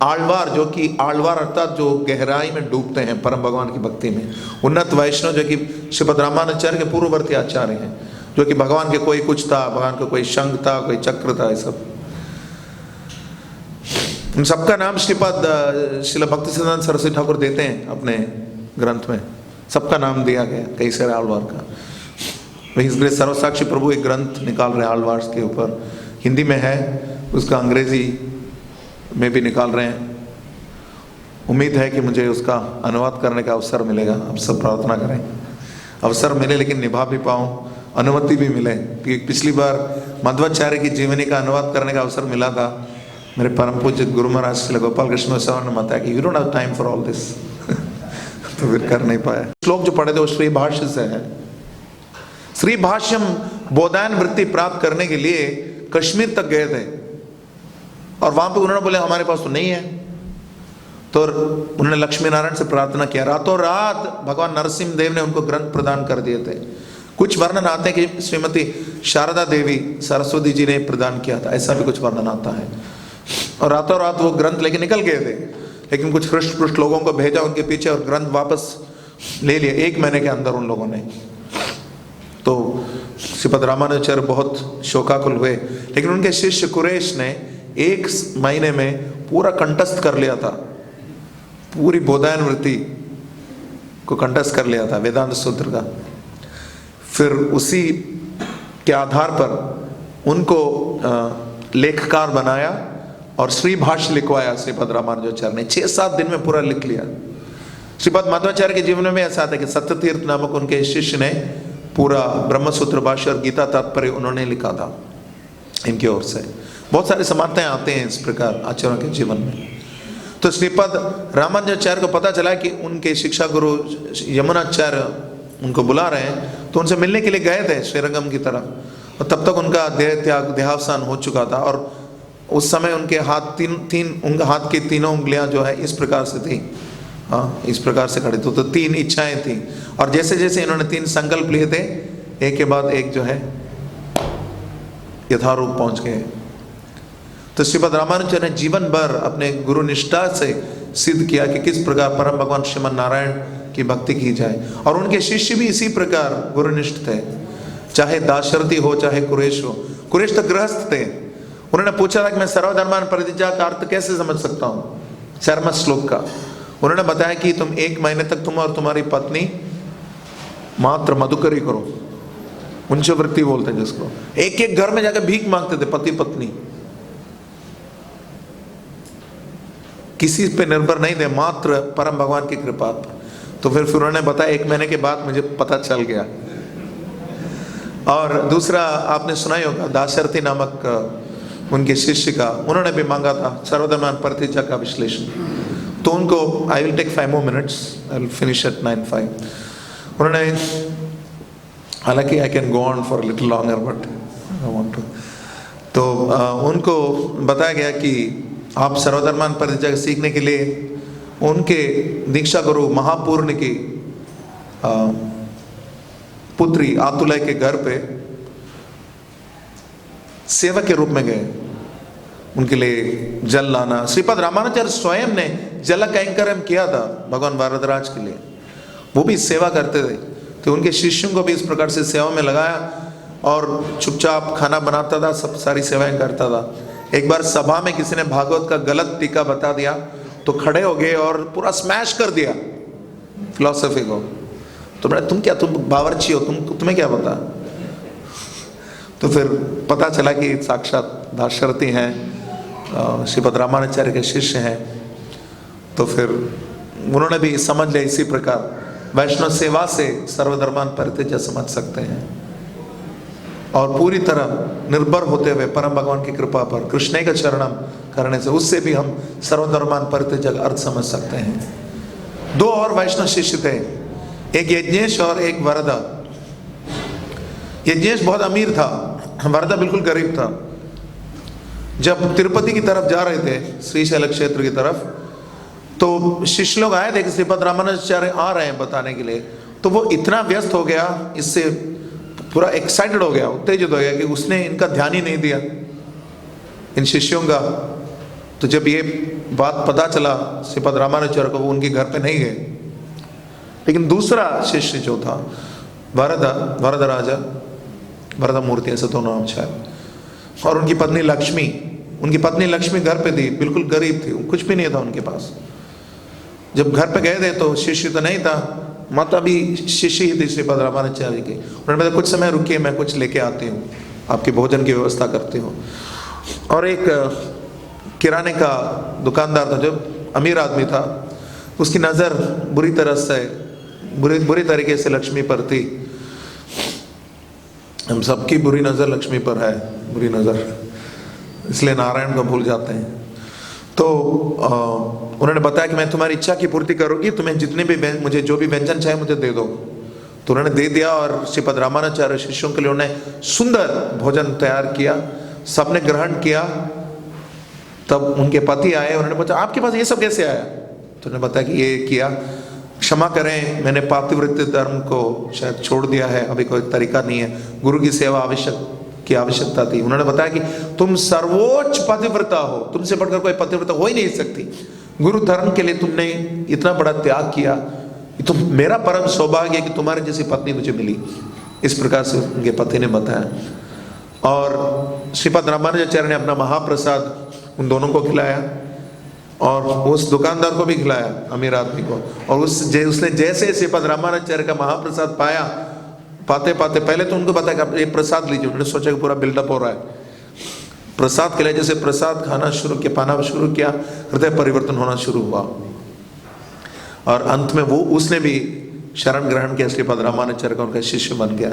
आಳ್वार, जो कि आಳ್वार अर्थात जो गहराई में डूबते हैं परम भगवान की भक्ति में। उन्नत वैष्णव जो कि श्रीपद रामानुजाचार्य के पूर्ववर्ती आचार्य हैं, जो कि भगवान के कोई कुछ था, भगवान का कोई शंख था, कोई चक्र था, ये सब। उन सबका नाम श्रील भक्तिसिद्धांत सरस्वती ठाकुर देते हैं अपने ग्रंथ में, सबका नाम दिया गया कई सारे आಳ್वार का। इसलिए सर्वसाक्षी प्रभु एक ग्रंथ निकाल रहे हैं आಳ್वार के ऊपर, हिंदी में है, उसका अंग्रेजी में भी निकाल रहे हैं। उम्मीद है कि मुझे उसका अनुवाद करने का अवसर मिलेगा। आप सब प्रार्थना करें अवसर मिले, लेकिन निभा भी पाऊँ, अनुमति भी मिले। क्योंकि पिछली बार मध्वाचार्य की जीवनी का अनुवाद करने का अवसर मिला था, मेरे परम पूज्य गुरु महाराज श्री गोपाल कृष्ण स्वामी ने बताया कि you don't have time for all this तो फिर कर नहीं पाया। श्लोक जो पढ़े थे वो श्री भाष्य से है। श्री भाष्यम बोधायन वृत्ति प्राप्त करने के लिए कश्मीर तक गए थे, और वहां पे उन्होंने बोले हमारे पास तो नहीं है। तो उन्होंने लक्ष्मी नारायण से प्रार्थना किया, रातों रात भगवान नरसिंह देव ने उनको ग्रंथ प्रदान कर दिए थे। कुछ वर्णन आते हैं कि श्रीमती शारदा देवी सरस्वती जी ने प्रदान किया था, ऐसा भी कुछ वर्णन आता है। और रातों रात वो ग्रंथ लेके निकल गए थे, लेकिन कुछ हृष्ट पुष्ट लोगों को भेजा उनके पीछे और ग्रंथ वापस ले लिए 1 महीने के अंदर उन लोगों ने। तो श्रीपद रामानुजाचार्य बहुत शोकाकुल हुए, लेकिन उनके शिष्य कुरेश ने 1 महीने में पूरा कंठस्थ कर लिया था, पूरी बोधायन वृत्ति को कंठस्थ कर लिया था वेदांत सूत्र का। फिर उसी के आधार पर उनको लेखकार बनाया और श्री भाष्य लिखवाया श्रीपद रामानुजाचार्य ने। 6-7 दिन में पूरा लिख लिया। श्रीपद माधवाचार्य के जीवन में ऐसा था कि सत्यतीर्थ नामक उनके शिष्य ने पूरा ब्रह्मसूत्र भाष्य और गीता तात्पर्य उन्होंने लिखा था इनकी ओर से। बहुत सारी समानताएं आते हैं इस प्रकार आचार्यों के जीवन में। तो श्रीपद रामानुजाचार्य को पता चला कि उनके शिक्षा गुरु यमुनाचार्य उनको बुला रहे हैं, तो उनसे मिलने के लिए गए थे श्रीरंगम की तरफ। और तब तक उनका देहावसान हो चुका था, और उस समय उनके हाथ उनके हाथ की तीनों उंगलियां जो है इस प्रकार से थी, हाँ इस प्रकार से खड़े थे। तो 3 इच्छाएं थी, और जैसे जैसे इन्होंने 3 संकल्प लिए थे, एक के बाद एक जो है यथारूप पहुंच गए। तो श्रीपद रामानुजाचार्य ने जीवन भर अपने गुरु निष्ठा से सिद्ध किया कि किस प्रकार परम भगवान श्रीमन नारायण की भक्ति की जाए। और उनके शिष्य भी इसी प्रकार गुरुनिष्ठ थे, चाहे दाशरथी हो चाहे कुरेश हो। कुरेश तो गृहस्थ थे। उन्होंने पूछा था कि मैं सर्वधर्मान परित्याग का अर्थ कैसे समझ सकता हूँ 4वें श्लोक का। उन्होंने बताया कि तुम 1 महीने तक तुम और तुम्हारी पत्नी मात्र मधुकरी करो, उनसे वृत्ति बोलते हैं जिसको। एक घर में जाकर भीख मांगते थे पति पत्नी, किसी पे निर्भर नहीं थे, मात्र परम भगवान की कृपा पर। तो फिर उन्होंने बताया 1 महीने के बाद मुझे पता चल गया। और दूसरा आपने सुना ही होगा दाशरथी नामक उनके शिष्य का, उन्होंने भी मांगा था सर्वधर्मान परित्याग का विश्लेषण। तो उनको I will take 5 more minutes, I will finish at 9:05। उन्होंने, हालांकि I can go on for little longer but I want to, तो उनको बताया गया कि आप सर्वधर्मान परित्याग सीखने के लिए उनके दीक्षा गुरु महापूर्ण की पुत्री आतुलय के घर पे सेवक के रूप में गए, उनके लिए जल लाना। श्रीपद रामानुजाचार्य स्वयं ने जल कैंकर्यम किया था भगवान वरदराज के लिए, वो भी सेवा करते थे। तो उनके शिष्यों को भी इस प्रकार से सेवा में लगाया और चुपचाप खाना बनाता था, सब सारी सेवाएं करता था। एक बार सभा में किसी ने भागवत का गलत टीका बता दिया तो खड़े हो गए और पूरा स्मैश कर दिया फिलॉसफी को। तुम क्या, तुम बावर्ची हो, तुम्हें क्या पता। तो फिर पता चला कि साक्षात दाशरथी हैं, श्रीपद रामानुजाचार्य के शिष्य हैं। तो फिर उन्होंने भी समझ लिया इसी प्रकार वैष्णव सेवा से सर्वधर्मान परित्याग समझ सकते हैं, और पूरी तरह निर्भर होते हुए परम भगवान की कृपा पर कृष्ण का चरणम करने से उससे भी हम सर्वधर्मान परित्याग अर्थ समझ सकते हैं। 2 और वैष्णव शिष्य थे, एक यज्ञेश और एक वरदा। यज्ञेश बहुत अमीर था, वरदा बिल्कुल गरीब था। जब तिरुपति की तरफ जा रहे थे, श्रीशैल क्षेत्र की तरफ, तो शिष्य लोग आए थे कि श्रीपद रामानुजाचार्य आ रहे हैं बताने के लिए। तो वो इतना व्यस्त हो गया, इससे पूरा एक्साइटेड हो गया, उत्तेजित हो गया कि उसने इनका ध्यान ही नहीं दिया, इन शिष्यों का। तो जब ये बात पता चला श्रीपद रामानुजाचार्य को, वो उनके घर पे नहीं गए। लेकिन दूसरा शिष्य जो था वरदमूर्ति, ऐसा तो नाम शायद, और उनकी पत्नी लक्ष्मी घर पे थी, बिल्कुल गरीब थी, कुछ भी नहीं था उनके पास। जब घर पे गए थे तो शिष्य तो नहीं था, माता भी शिष्य ही थी श्रीपद रामानुजाचार्य की। उन्होंने बताया कुछ समय रुकिए, मैं कुछ लेके आती हूँ, आपके भोजन की व्यवस्था करती हूँ। और एक किराने का दुकानदार था, जो अमीर आदमी था, उसकी नज़र बुरी तरीके से लक्ष्मी पर थी। हम सबकी बुरी नज़र लक्ष्मी पर है, बुरी नज़र, इसलिए नारायण को भूल जाते हैं। तो उन्होंने बताया कि मैं तुम्हारी इच्छा की पूर्ति करूँगी, तुम्हें जितने भी मुझे जो भी व्यंजन चाहे मुझे दे दो। तो उन्होंने दे दिया, और श्रीपद रामानुजाचार्य शिष्यों के लिए उन्होंने सुंदर भोजन तैयार किया, सबने ग्रहण किया। तब उनके पति आए, उन्होंने पूछा आपके पास ये सब कैसे आया? तो उन्होंने बताया कि ये किया, क्षमा करें, मैंने पातिव्रत्य धर्म को शायद छोड़ दिया है, अभी कोई तरीका नहीं है, गुरु की सेवा आवश्यकता थी। उन्होंने बताया कि तुम सर्वोच्च पतिव्रता हो, तुमसे बढ़कर कोई पतिव्रता हो ही नहीं सकती। गुरु धर्म के लिए तुमने इतना बड़ा त्याग किया, तो मेरा परम सौभाग्य है कि तुम्हारे जैसी पत्नी मुझे मिली। इस प्रकार से उनके पति ने बताया। और श्रीपद रामानुजाचार्य ने अपना महाप्रसाद उन दोनों को खिलाया, और उस दुकानदार को भी खिलाया, अमीर आदमी को। और उसने जैसे श्रीपद रामानुजाचार्य का महाप्रसाद पाते पहले तो उनको बताया कि ये प्रसाद लीजिए। उन्होंने सोचा कि पूरा बिल्डअप हो रहा है, प्रसाद खिलाया। जैसे प्रसाद पाना शुरू किया, हृदय परिवर्तन होना शुरू हुआ, और अंत में उसने भी शरण ग्रहण किया, श्रीपद रामानुजाचार्य का उनका शिष्य बन गया।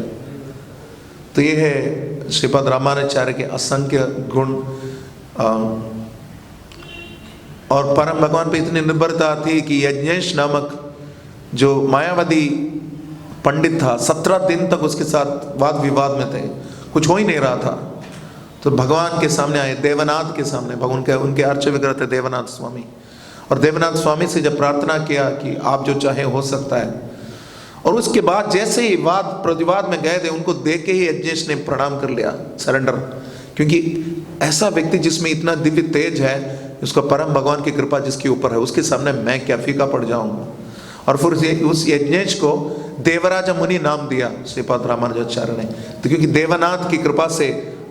तो ये है श्रीपद रामानुजाचार्य के असंख्य गुण। और परम भगवान पे इतनी निर्भरता थी कि यज्ञेश नामक जो मायावादी पंडित था, 17 दिन तक उसके साथ वाद विवाद में थे, कुछ हो ही नहीं रहा था। तो भगवान के सामने आए, देवनाथ के सामने, भगवान उनके अर्च विग्रह थे देवनाथ स्वामी। और देवनाथ स्वामी से जब प्रार्थना किया कि आप जो चाहे हो सकता है, और उसके बाद जैसे ही वाद प्रतिवाद में गए थे, उनको देख के ही यज्ञेश ने प्रणाम कर लिया, सरेंडर। क्योंकि ऐसा व्यक्ति जिसमें इतना दिव्य तेज है, उसका परम भगवान की कृपा जिसके ऊपर है, उसके सामने मैं क्या फीका पड़ जाऊंगा। और फिर उस यज्ञेश को देवराज मुनि नाम दिया श्रीपद रामानुजाचार्य ने। तो क्योंकि देवनाथ की कृपा से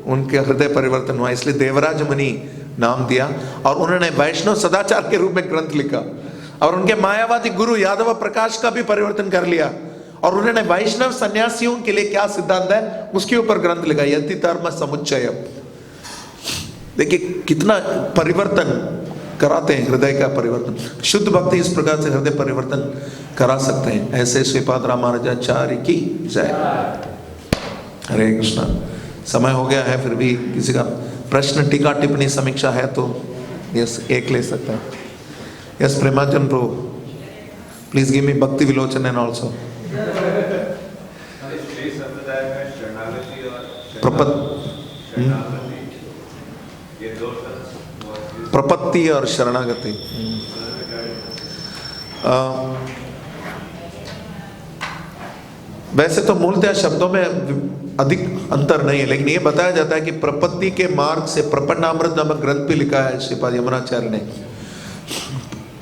उनके हृदय परिवर्तन हुआ, इसलिए देवराज मुनि नाम दिया। और उन्होंने वैष्णव सदाचार के रूप में ग्रंथ लिखा, और उनके मायावादी गुरु यादव प्रकाश का भी परिवर्तन कर लिया। और उन्होंने वैष्णव सन्यासियों के लिए क्या सिद्धांत है उसके ऊपर ग्रंथ लिखा, यति धर्म समुच्चय। देखिए कितना परिवर्तन कराते हैं, हृदय का परिवर्तन। शुद्ध भक्ति इस प्रकार से हृदय परिवर्तन करा सकते हैं। ऐसे श्रीपद रामानुजाचार्य की जय। हरे कृष्णा। समय हो गया है, फिर भी किसी का प्रश्न, टीका, टिप्पणी, समीक्षा है तो यस एक ले सकता है। यस प्रेमाचंद प्रो, please give me Bhakti Vilochan and also प्रपत्ति और शरणागति। वैसे तो मूलतः शब्दों में अधिक अंतर नहीं है, लेकिन ये बताया जाता है कि प्रपत्ति के मार्ग से प्रपन्नामृत नामक ग्रंथ भी लिखा है श्रीपद यमुनाचार्य ने।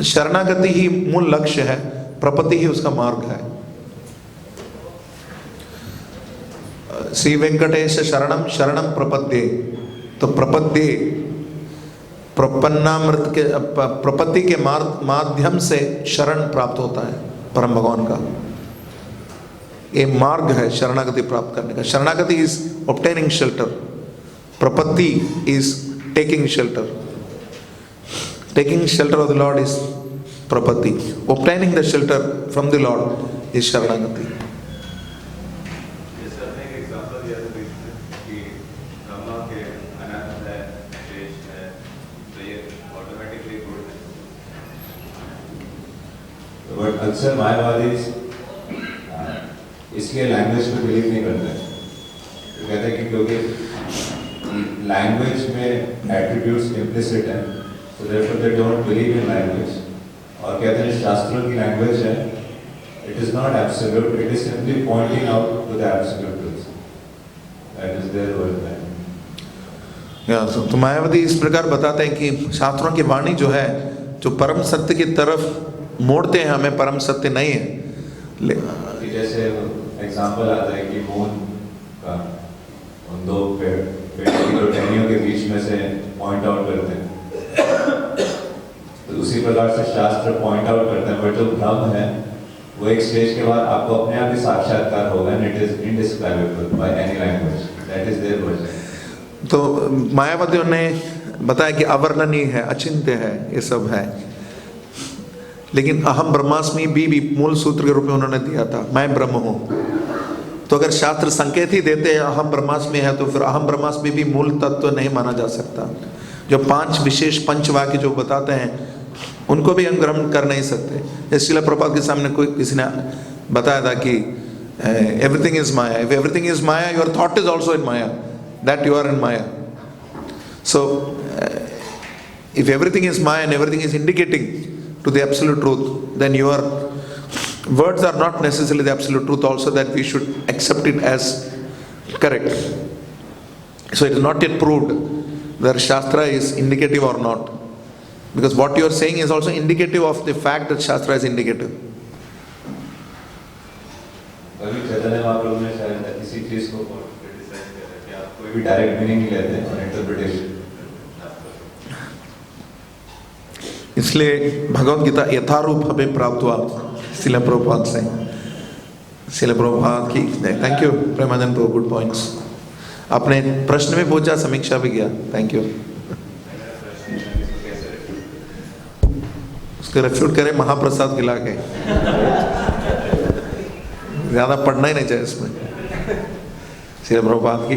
शरणागति ही मूल लक्ष्य है, प्रपत्ति ही उसका मार्ग है। श्री वेंकटेश शरणम शरणम प्रपद्ये, तो प्रपद्ये प्रपन्नामृत के प्रपत्ति के माध्यम से शरण प्राप्त होता है परम भगवान का। ये मार्ग है शरणागति प्राप्त करने का। शरणागति इज ऑब्टेनिंग शेल्टर, प्रपत्ति is taking shelter. Taking shelter of the lord is प्रपत्ति, obtaining the shelter from the lord is शरणागति। बट अक्सर मायावादी इसलिए लैंग्वेज पे बिलीव नहीं करते हैं। तो कहते हैं कि क्योंकि लैंग्वेज में एट्रीब्यूट्स इम्प्लिसिट हैं, so therefore they don't believe in language. और कहते हैं शास्त्रों की लैंग्वेज है, it is not absolute, it is simply pointing out to the absolute truth. That is their word. तो मायावती इस प्रकार बताते हैं कि शास्त्रों की वाणी जो है, जो परम सत्य की तरफ मोड़ते हैं हमें, परम सत्य नहीं है। जैसे एग्जाम्पल आता है कि मून का उन दो पेड़ की दो टहनियों के बीच में से पॉइंट आउट करते हैं, तो उसी प्रकार से शास्त्र पॉइंट आउट करते हैं, बट जो भ्रम है वो एक स्टेज के बाद आपको अपने आप ही साक्षात्कार होगा, and it is indescribable by any language, that is their word. तो मायावतियों ने बताया कि अवर्णनीय है, अचिंत्य है, ये सब है, लेकिन अहम ब्रह्मास्मि भी मूल सूत्र के रूप में उन्होंने दिया था, मैं ब्रह्म हूँ। तो अगर शास्त्र संकेत ही देते हैं अहम ब्रह्मास्मि है, तो फिर अहम ब्रह्मास्मि भी मूल तत्व नहीं माना जा सकता। जो 5 विशेष पंचवाक्य जो बताते हैं उनको भी हम ग्रहण कर नहीं सकते। जैसे श्रील प्रभुपाद के सामने कोई किसी ने बताया था कि everything is maya, if everything is maya your thought is also in maya, that you are in maya. So if everything is maya and everything is indicating to the absolute truth, then your words are not necessarily the absolute truth also, that we should accept it as correct. So it is not yet proved whether Shastra is indicative or not, because what you are saying is also indicative of the fact that Shastra is indicative. अभी चैतन्य महाप्रभु ने शायद इसी चीज को criticise किया कि आप कोई भी डायरेक्ट मीनिंग नहीं लेते और इंटरप्रिटेशन। इसलिए भगवत गीता यथारूप हमें प्राप्त हुआ श्रील प्रभुपाद से। श्रील प्रभुपाद की thank you Premanand Prabhu, good points. आपने प्रश्न भी पूछा, समीक्षा भी किया, थैंक यू। उसको रेफ्यूट करें महाप्रसाद खिला के, ज्यादा पढ़ना ही नहीं चाहिए इसमें। श्रील प्रभुपाद की